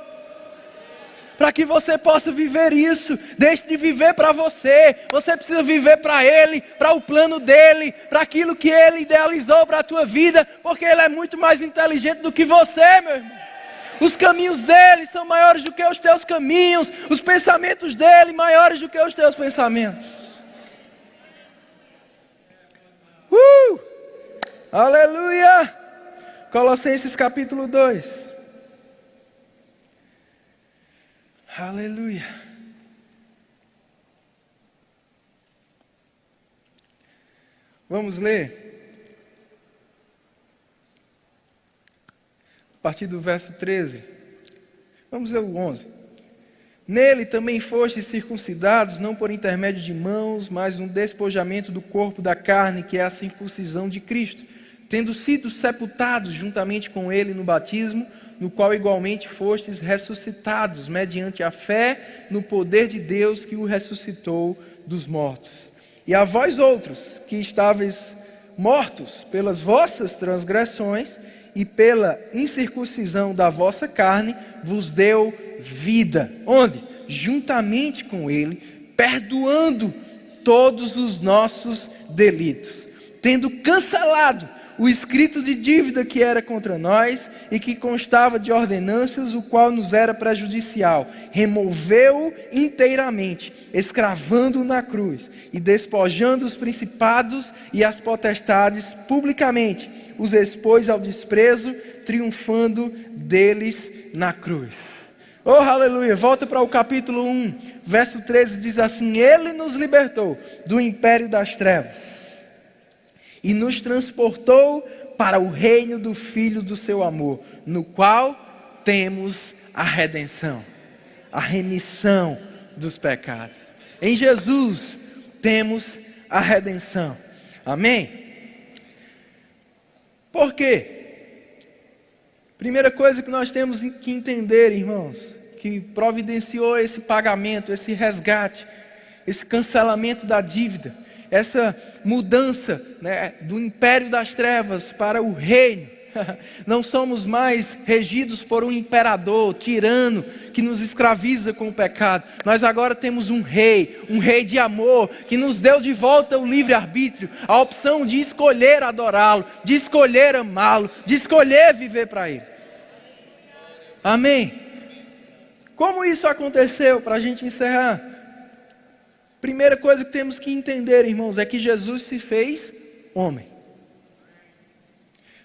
para que você possa viver isso. Deixe de viver para você. Você precisa viver para Ele, para o plano dEle, para aquilo que Ele idealizou para a tua vida, porque Ele é muito mais inteligente do que você, meu irmão. Os caminhos dEle são maiores do que os teus caminhos, os pensamentos dEle maiores do que os teus pensamentos. Aleluia! Colossenses capítulo 2. Aleluia. Vamos ler a partir do verso 13. Vamos ler o 11. Nele também fostes circuncidados, não por intermédio de mãos, mas no despojamento do corpo da carne, que é a circuncisão de Cristo, tendo sido sepultados juntamente com ele no batismo, no qual igualmente fostes ressuscitados, mediante a fé no poder de Deus que o ressuscitou dos mortos. E a vós outros, que estáveis mortos pelas vossas transgressões e pela incircuncisão da vossa carne, vos deu vida. Onde? Juntamente com ele, perdoando todos os nossos delitos, tendo cancelado o escrito de dívida que era contra nós e que constava de ordenanças, o qual nos era prejudicial. Removeu-o inteiramente, escravando-o na cruz e despojando os principados e as potestades publicamente, os expôs ao desprezo, triunfando deles na cruz. Oh, aleluia! Volta para o capítulo 1, verso 13, diz assim: Ele nos libertou do império das trevas e nos transportou para o reino do Filho do seu amor, no qual temos a redenção, a remissão dos pecados. Em Jesus temos a redenção. Amém? Por quê? Primeira coisa que nós temos que entender, irmãos, que providenciou esse pagamento, esse resgate, esse cancelamento da dívida, essa mudança, né, do império das trevas para o reino. Não somos mais regidos por um imperador, tirano, que nos escraviza com o pecado. Nós agora temos um rei de amor, que nos deu de volta o livre-arbítrio, a opção de escolher adorá-lo, de escolher amá-lo, de escolher viver para ele. Amém? Como isso aconteceu? Para a gente encerrar, primeira coisa que temos que entender, irmãos, é que Jesus se fez homem.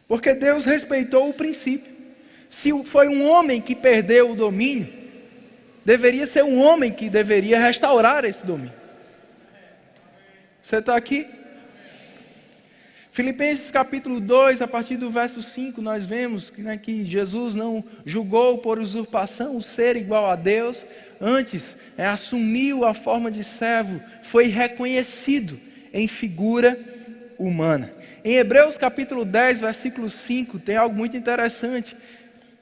Porque Deus respeitou o princípio. Se foi um homem que perdeu o domínio, deveria ser um homem que deveria restaurar esse domínio. Você está aqui? Filipenses capítulo 2, a partir do verso 5, nós vemos que Jesus não julgou por usurpação o ser igual a Deus, antes assumiu a forma de servo, foi reconhecido em figura humana. Em Hebreus capítulo 10, versículo 5, tem algo muito interessante.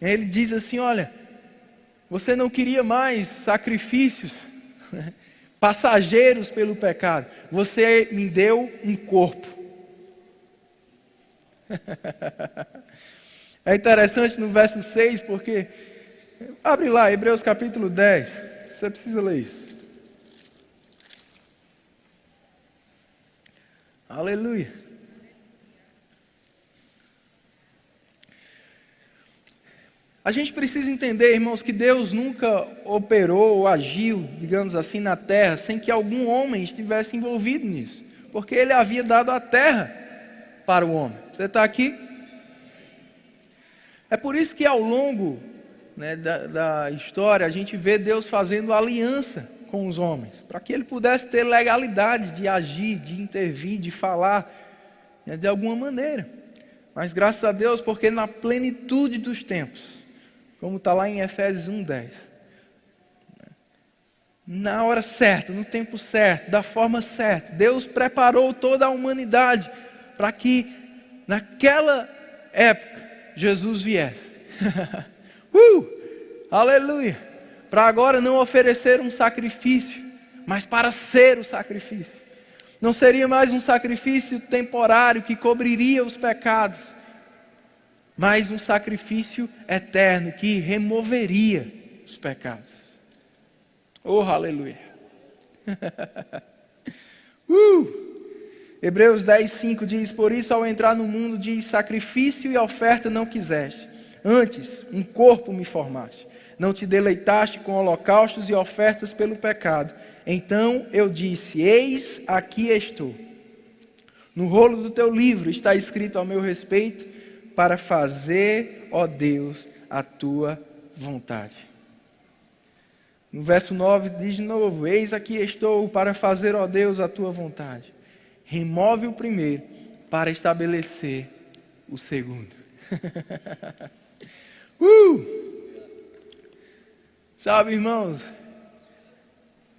Ele diz assim: olha, você não queria mais sacrifícios passageiros pelo pecado, você me deu um corpo. É interessante no verso 6, porque abre lá, Hebreus capítulo 10, você precisa ler isso. Aleluia. A gente precisa entender, irmãos, que Deus nunca operou ou agiu, digamos assim, na terra, sem que algum homem estivesse envolvido nisso, porque Ele havia dado a terra para o homem. Você está aqui? É por isso que ao longo, né, da história, a gente vê Deus fazendo aliança com os homens, para que Ele pudesse ter legalidade de agir, de intervir, de falar, né, de alguma maneira. Mas graças a Deus, porque na plenitude dos tempos, como está lá em Efésios 1:10, na hora certa, no tempo certo, da forma certa, Deus preparou toda a humanidade para que naquela época Jesus viesse. Aleluia! Para agora não oferecer um sacrifício, mas para ser o sacrifício. Não seria mais um sacrifício temporário que cobriria os pecados, mas um sacrifício eterno que removeria os pecados. Oh, aleluia! Hebreus 10:5 diz: por isso ao entrar no mundo diz, sacrifício e oferta não quiseste, antes um corpo me formaste. Não te deleitaste com holocaustos e ofertas pelo pecado. Então eu disse, eis aqui estou. No rolo do teu livro está escrito ao meu respeito, para fazer, ó Deus, a tua vontade. No verso 9 diz de novo, eis aqui estou para fazer, ó Deus, a tua vontade. Remove o primeiro para estabelecer o segundo. Sabe, irmãos,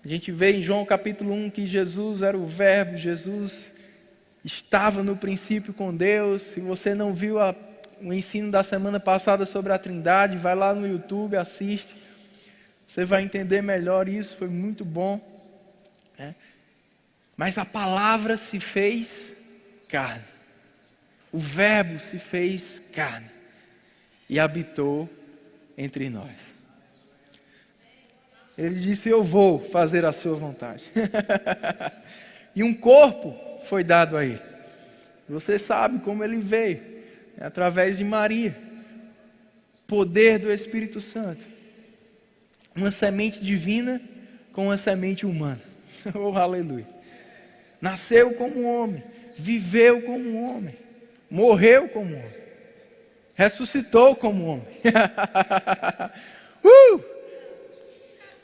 a gente vê em João capítulo 1 que Jesus era o verbo, Jesus estava no princípio com Deus. Se você não viu o ensino da semana passada sobre a Trindade, vai lá no YouTube, assiste. Você vai entender melhor isso, foi muito bom. Mas a palavra se fez carne. O verbo se fez carne. E habitou entre nós. Ele disse, eu vou fazer a sua vontade. E um corpo foi dado a ele. Você sabe como ele veio, através de Maria. Poder do Espírito Santo. Uma semente divina com uma semente humana. Oh, aleluia. Nasceu como homem, viveu como homem, morreu como homem, ressuscitou como homem.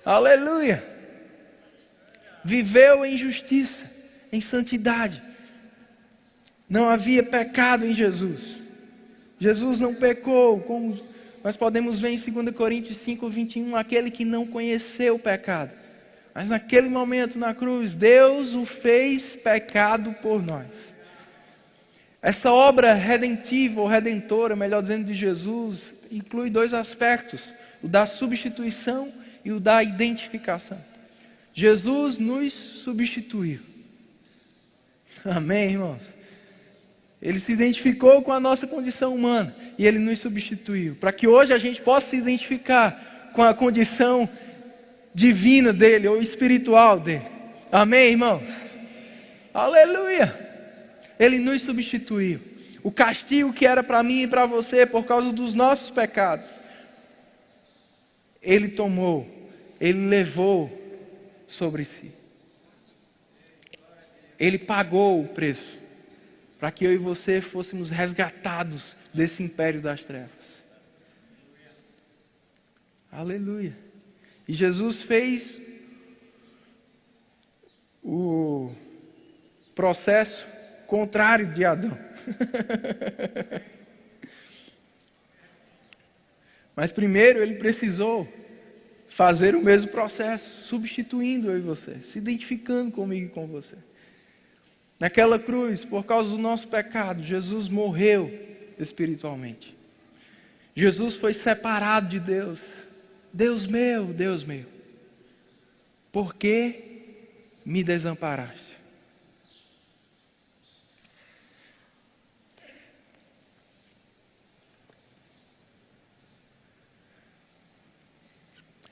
Aleluia. Viveu em justiça, em santidade. Não havia pecado em Jesus. Jesus não pecou, como nós podemos ver em 2 Coríntios 5:21, aquele que não conheceu o pecado. Mas naquele momento na cruz, Deus o fez pecado por nós. Essa obra redentiva ou redentora, melhor dizendo, de Jesus, inclui dois aspectos: o da substituição e o da identificação. Jesus nos substituiu. Amém, irmãos? Ele se identificou com a nossa condição humana e Ele nos substituiu, para que hoje a gente possa se identificar com a condição divina dEle, ou espiritual dEle. Amém, irmãos? Aleluia! Ele nos substituiu. O castigo que era para mim e para você por causa dos nossos pecados, Ele tomou, Ele levou sobre si. Ele pagou o preço para que eu e você fôssemos resgatados desse império das trevas. Aleluia. E Jesus fez o processo contrário de Adão. Mas primeiro ele precisou fazer o mesmo processo, substituindo eu e você, se identificando comigo e com você. Naquela cruz, por causa do nosso pecado, Jesus morreu espiritualmente. Jesus foi separado de Deus. Deus meu, por que me desamparaste?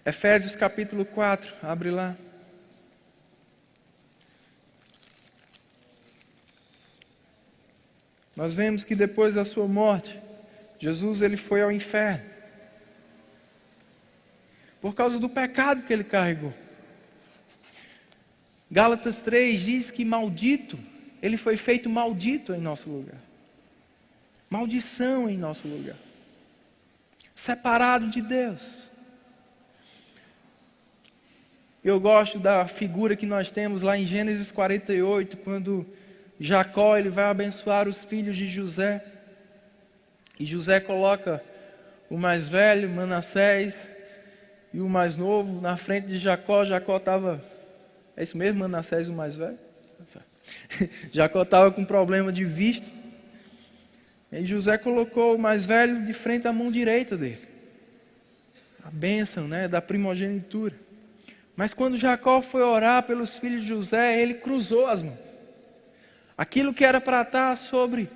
Efésios capítulo 4, abre lá. Nós vemos que depois da sua morte, Jesus ele foi ao inferno. Por causa do pecado que ele carregou. Gálatas 3 diz que maldito, ele foi feito maldito em nosso lugar. Maldição em nosso lugar. Separado de Deus. Eu gosto da figura que nós temos lá em Gênesis 48, quando Jacó ele vai abençoar os filhos de José. E José coloca o mais velho, Manassés, e o mais novo na frente de Jacó. Jacó estava, é isso mesmo, Manassés o mais velho? Jacó estava com problema de vista. E José colocou o mais velho de frente à mão direita dele. A bênção, da primogenitura. Mas quando Jacó foi orar pelos filhos de José, ele cruzou as mãos. Aquilo que era para estar sobre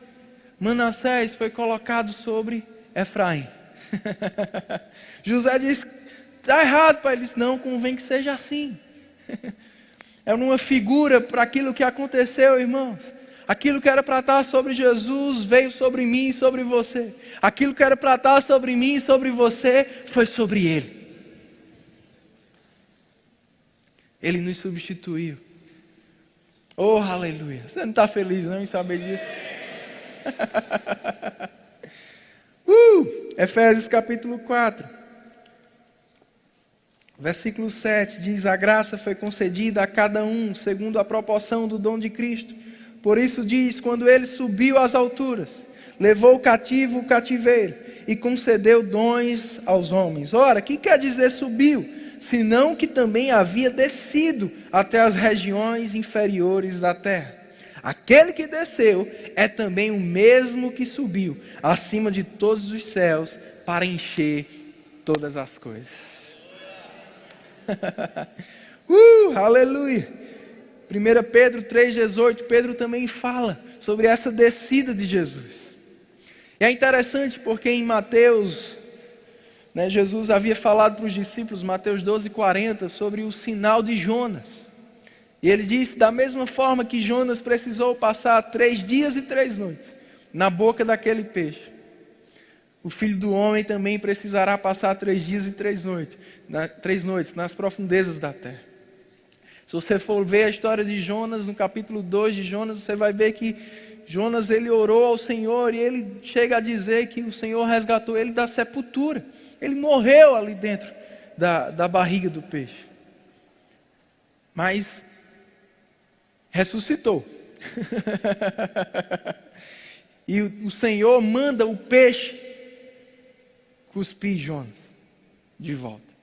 Manassés foi colocado sobre Efraim. José disse: está errado, pai. Ele disse: não, convém que seja assim. É uma figura para aquilo que aconteceu, irmãos. Aquilo que era para estar sobre Jesus veio sobre mim e sobre você. Aquilo que era para estar sobre mim e sobre você foi sobre Ele. Ele nos substituiu. Oh, aleluia. Você não está feliz não em saber disso? Efésios capítulo 4. Versículo 7 diz: a graça foi concedida a cada um, segundo a proporção do dom de Cristo. Por isso diz: quando ele subiu às alturas, levou cativo o cativeiro e concedeu dons aos homens. Ora, o que quer dizer subiu? Senão que também havia descido até as regiões inferiores da terra. Aquele que desceu é também o mesmo que subiu acima de todos os céus para encher todas as coisas. Aleluia! 1 Pedro 3,18, Pedro também fala sobre essa descida de Jesus. E é interessante porque em Mateus, Jesus havia falado para os discípulos, Mateus 12,40, sobre o sinal de Jonas. E ele disse, da mesma forma que Jonas precisou passar 3 dias e 3 noites na boca daquele peixe, o Filho do Homem também precisará passar 3 dias e 3 noites nas profundezas da terra. Se você for ver a história de Jonas, no capítulo 2 de Jonas, você vai ver que Jonas, ele orou ao Senhor e ele chega a dizer que o Senhor resgatou ele da sepultura. Ele morreu ali dentro da barriga do peixe. Mas ressuscitou. E o Senhor manda o peixe cuspir Jonas de volta.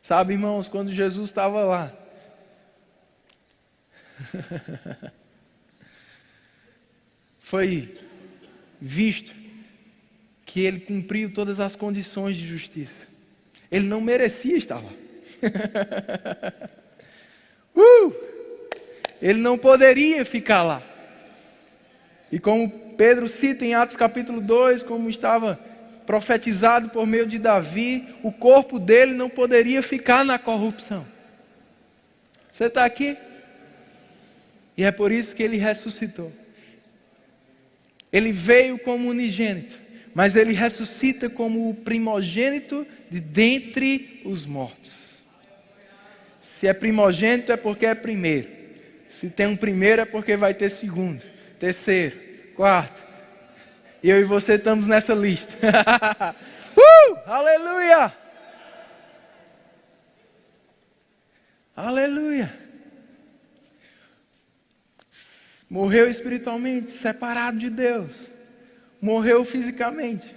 Sabe, irmãos, quando Jesus estava lá, foi visto que ele cumpriu todas as condições de justiça. Ele não merecia estar lá. Ele não poderia ficar lá. E como Pedro cita em Atos capítulo 2, como estava profetizado por meio de Davi, o corpo dele não poderia ficar na corrupção. Você está aqui? E é por isso que ele ressuscitou. Ele veio como unigênito, mas ele ressuscita como o primogênito de dentre os mortos. Se é primogênito é porque é primeiro. Se tem um primeiro é porque vai ter segundo, terceiro, quarto. E eu e você estamos nessa lista. Aleluia! Aleluia! Morreu espiritualmente, separado de Deus. Morreu fisicamente.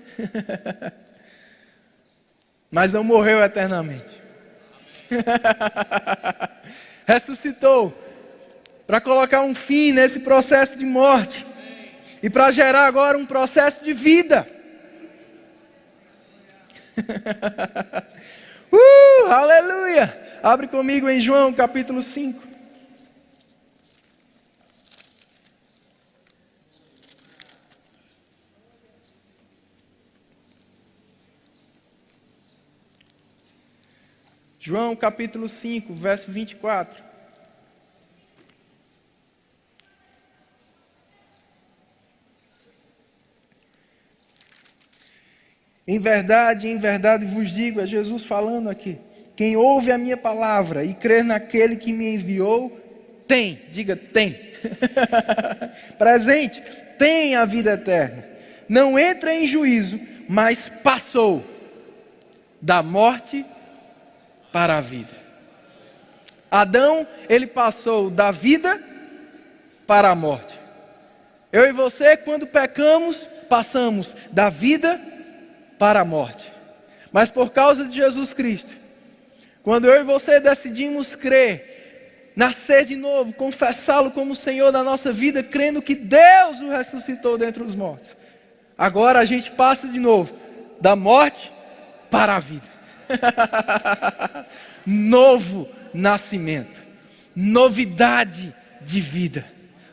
Mas não morreu eternamente. Ressuscitou para colocar um fim nesse processo de morte e para gerar agora um processo de vida. Aleluia! Abre comigo em João capítulo 5. João capítulo 5, verso 24. Em verdade vos digo, é Jesus falando aqui, quem ouve a minha palavra e crer naquele que me enviou, tem, diga tem, presente, tem a vida eterna. Não entra em juízo, mas passou da morte para a vida. Adão, ele passou da vida para a morte. Eu e você, quando pecamos, passamos da vida para a morte. Mas por causa de Jesus Cristo, quando eu e você decidimos crer, nascer de novo, confessá-lo como Senhor da nossa vida, crendo que Deus o ressuscitou dentre os mortos, agora a gente passa de novo da morte para a vida. Novo nascimento, novidade de vida,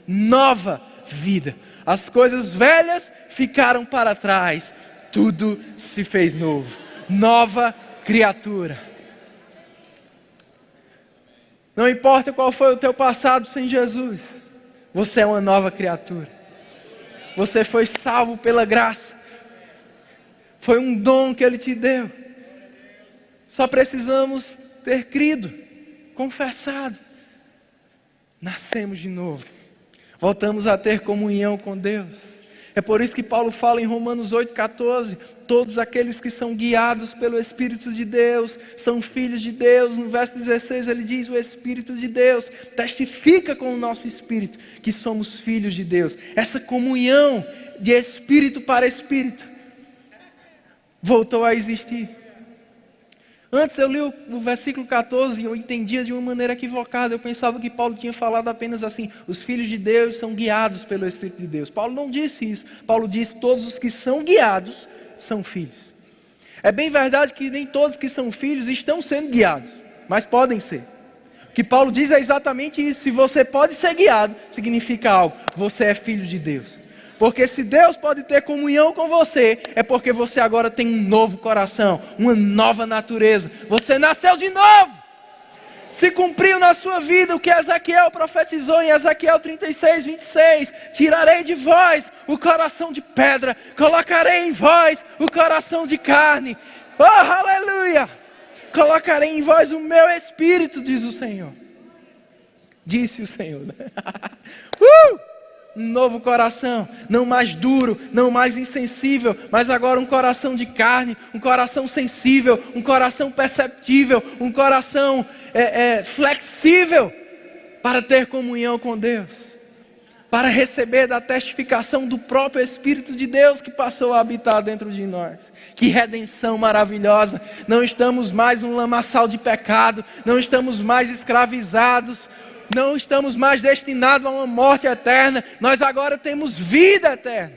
nova vida. As coisas velhas ficaram para trás, tudo se fez novo, nova criatura. Não importa qual foi o teu passado sem Jesus, você é uma nova criatura. Você foi salvo pela graça, foi um dom que Ele te deu. Só precisamos ter crido, confessado. Nascemos de novo. Voltamos a ter comunhão com Deus. É por isso que Paulo fala em Romanos 8,14. Todos aqueles que são guiados pelo Espírito de Deus são filhos de Deus. No verso 16 ele diz, o Espírito de Deus testifica com o nosso Espírito que somos filhos de Deus. Essa comunhão de Espírito para Espírito voltou a existir. Antes eu li o versículo 14 e eu entendia de uma maneira equivocada. Eu pensava que Paulo tinha falado apenas assim, os filhos de Deus são guiados pelo Espírito de Deus. Paulo não disse isso. Paulo disse, todos os que são guiados são filhos. É bem verdade que nem todos que são filhos estão sendo guiados, mas podem ser. O que Paulo diz é exatamente isso. Se você pode ser guiado, significa algo. Você é filho de Deus. Porque se Deus pode ter comunhão com você, é porque você agora tem um novo coração, uma nova natureza. Você nasceu de novo. Se cumpriu na sua vida o que Ezequiel profetizou em Ezequiel 36, 26. Tirarei de vós o coração de pedra, colocarei em vós o coração de carne. Oh, aleluia! Colocarei em vós o meu espírito, diz o Senhor. Disse o Senhor. Um novo coração, não mais duro, não mais insensível, mas agora um coração de carne, um coração sensível, um coração perceptível, um coração flexível para ter comunhão com Deus, para receber da testificação do próprio Espírito de Deus que passou a habitar dentro de nós. Que redenção maravilhosa! Não estamos mais num lamaçal de pecado, não estamos mais escravizados, não estamos mais destinados a uma morte eterna. Nós agora temos vida eterna,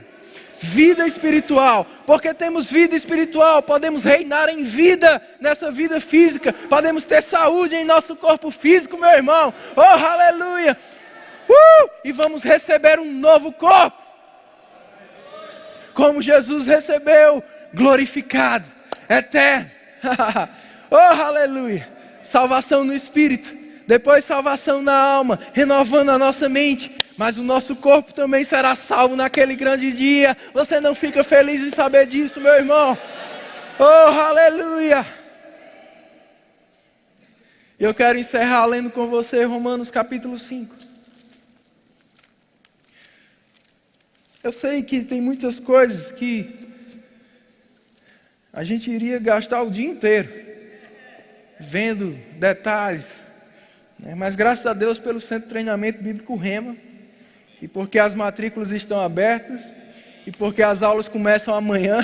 vida espiritual. Porque temos vida espiritual, podemos reinar em vida nessa vida física, podemos ter saúde em nosso corpo físico, meu irmão. Oh, aleluia! E vamos receber um novo corpo, como Jesus recebeu, glorificado, eterno. Oh, aleluia! Salvação no espírito, depois salvação na alma, renovando a nossa mente. Mas o nosso corpo também será salvo naquele grande dia. Você não fica feliz em saber disso, meu irmão? Oh, aleluia! Eu quero encerrar lendo com você Romanos capítulo 5. Eu sei que tem muitas coisas que a gente iria gastar o dia inteiro vendo detalhes, né? Mas graças a Deus pelo Centro de Treinamento Bíblico Rema, e porque as matrículas estão abertas, e porque as aulas começam amanhã.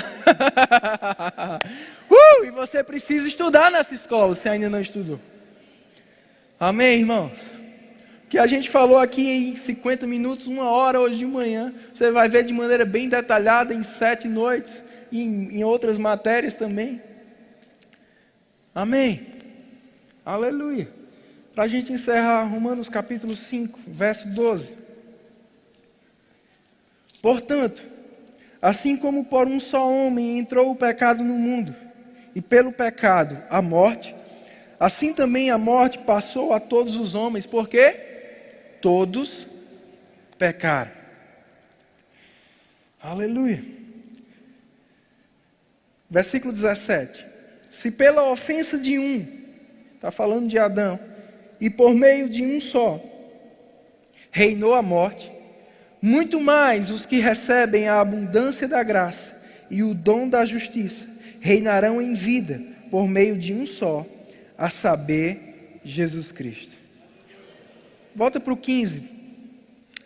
E você precisa estudar nessa escola, se ainda não estudou. Amém, irmãos? O que a gente falou aqui em 50 minutos, 1 hora hoje de manhã, você vai ver de maneira bem detalhada em 7 noites, e em outras matérias também. Amém? Aleluia. Para a gente encerrar, Romanos capítulo 5, verso 12. Portanto, assim como por um só homem entrou o pecado no mundo, e pelo pecado a morte, assim também a morte passou a todos os homens, porque todos pecaram. Aleluia. Versículo 17. Se pela ofensa de um, está falando de Adão, e por meio de um só, reinou a morte, muito mais os que recebem a abundância da graça e o dom da justiça reinarão em vida por meio de um só, a saber, Jesus Cristo. Volta para o 15.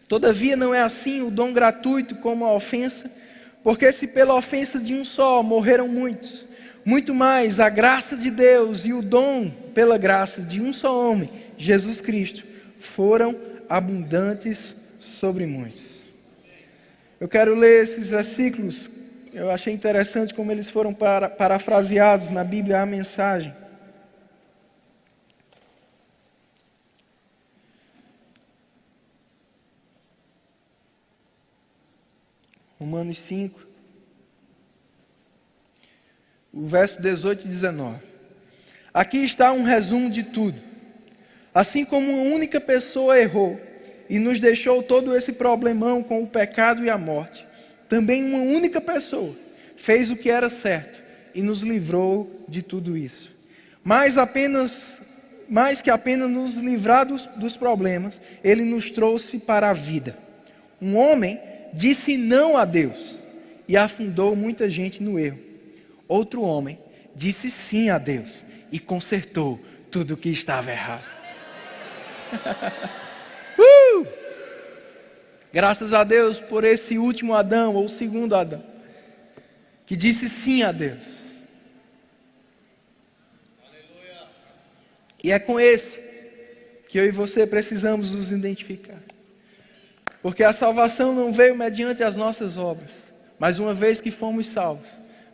Todavia não é assim o dom gratuito como a ofensa, porque se pela ofensa de um só morreram muitos, muito mais a graça de Deus e o dom pela graça de um só homem, Jesus Cristo, foram abundantes sobre muitos. Eu quero ler esses versículos. Eu achei interessante como eles foram parafraseados na Bíblia, a mensagem. Romanos 5, o verso 18 e 19. Aqui está um resumo de tudo. Assim como uma única pessoa errou e nos deixou todo esse problemão com o pecado e a morte, também uma única pessoa fez o que era certo e nos livrou de tudo isso. Mais que apenas nos livrar dos problemas, Ele nos trouxe para a vida. Um homem disse não a Deus e afundou muita gente no erro. Outro homem disse sim a Deus e consertou tudo o que estava errado. Graças a Deus por esse último Adão, ou segundo Adão, que disse sim a Deus. Aleluia. E é com esse que eu e você precisamos nos identificar. Porque a salvação não veio mediante as nossas obras, mas uma vez que fomos salvos,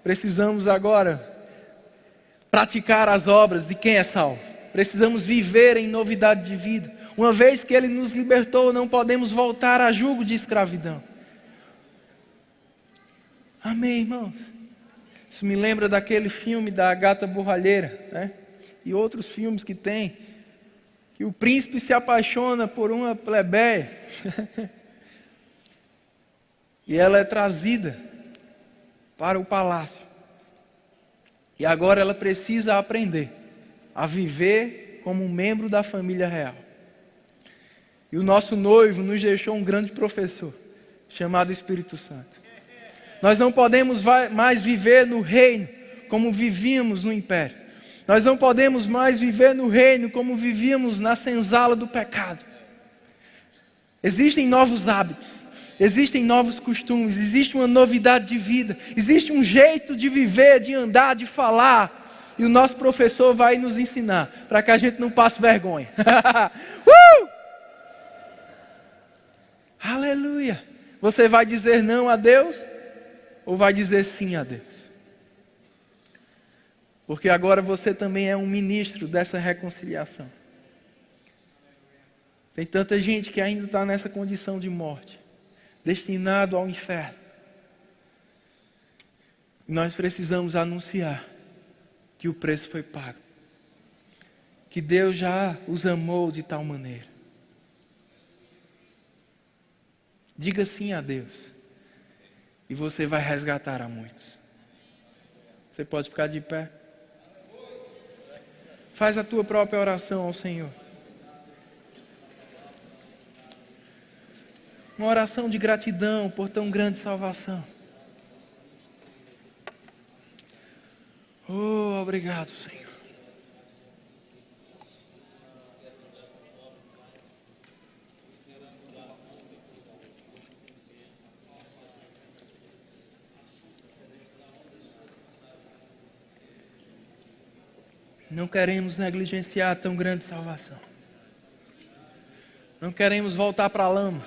precisamos agora praticar as obras de quem é salvo. Precisamos viver em novidade de vida. Uma vez que Ele nos libertou, não podemos voltar a jugo de escravidão. Amém, irmãos? Isso me lembra daquele filme da Gata Borralheira, né? E outros filmes que tem, que o príncipe se apaixona por uma plebeia e ela é trazida para o palácio. E agora ela precisa aprender a viver como um membro da família real. E o nosso noivo nos deixou um grande professor, chamado Espírito Santo. Nós não podemos mais viver no reino como vivíamos no império. Nós não podemos mais viver no reino como vivíamos na senzala do pecado. Existem novos hábitos, existem novos costumes, existe uma novidade de vida, existe um jeito de viver, de andar, de falar. E o nosso professor vai nos ensinar, para que a gente não passe vergonha. Aleluia! Você vai dizer não a Deus ou vai dizer sim a Deus? Porque agora você também é um ministro dessa reconciliação. Tem tanta gente que ainda está nessa condição de morte, destinado ao inferno. E nós precisamos anunciar que o preço foi pago. Que Deus já os amou de tal maneira. Diga sim a Deus. E você vai resgatar a muitos. Você pode ficar de pé. Faz a tua própria oração ao Senhor. Uma oração de gratidão por tão grande salvação. Oh, obrigado, Senhor. Não queremos negligenciar tão grande salvação. Não queremos voltar para a lama.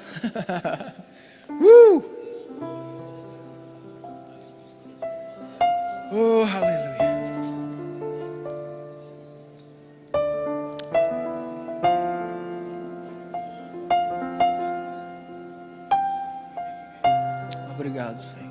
Oh, aleluia. Obrigado, Senhor.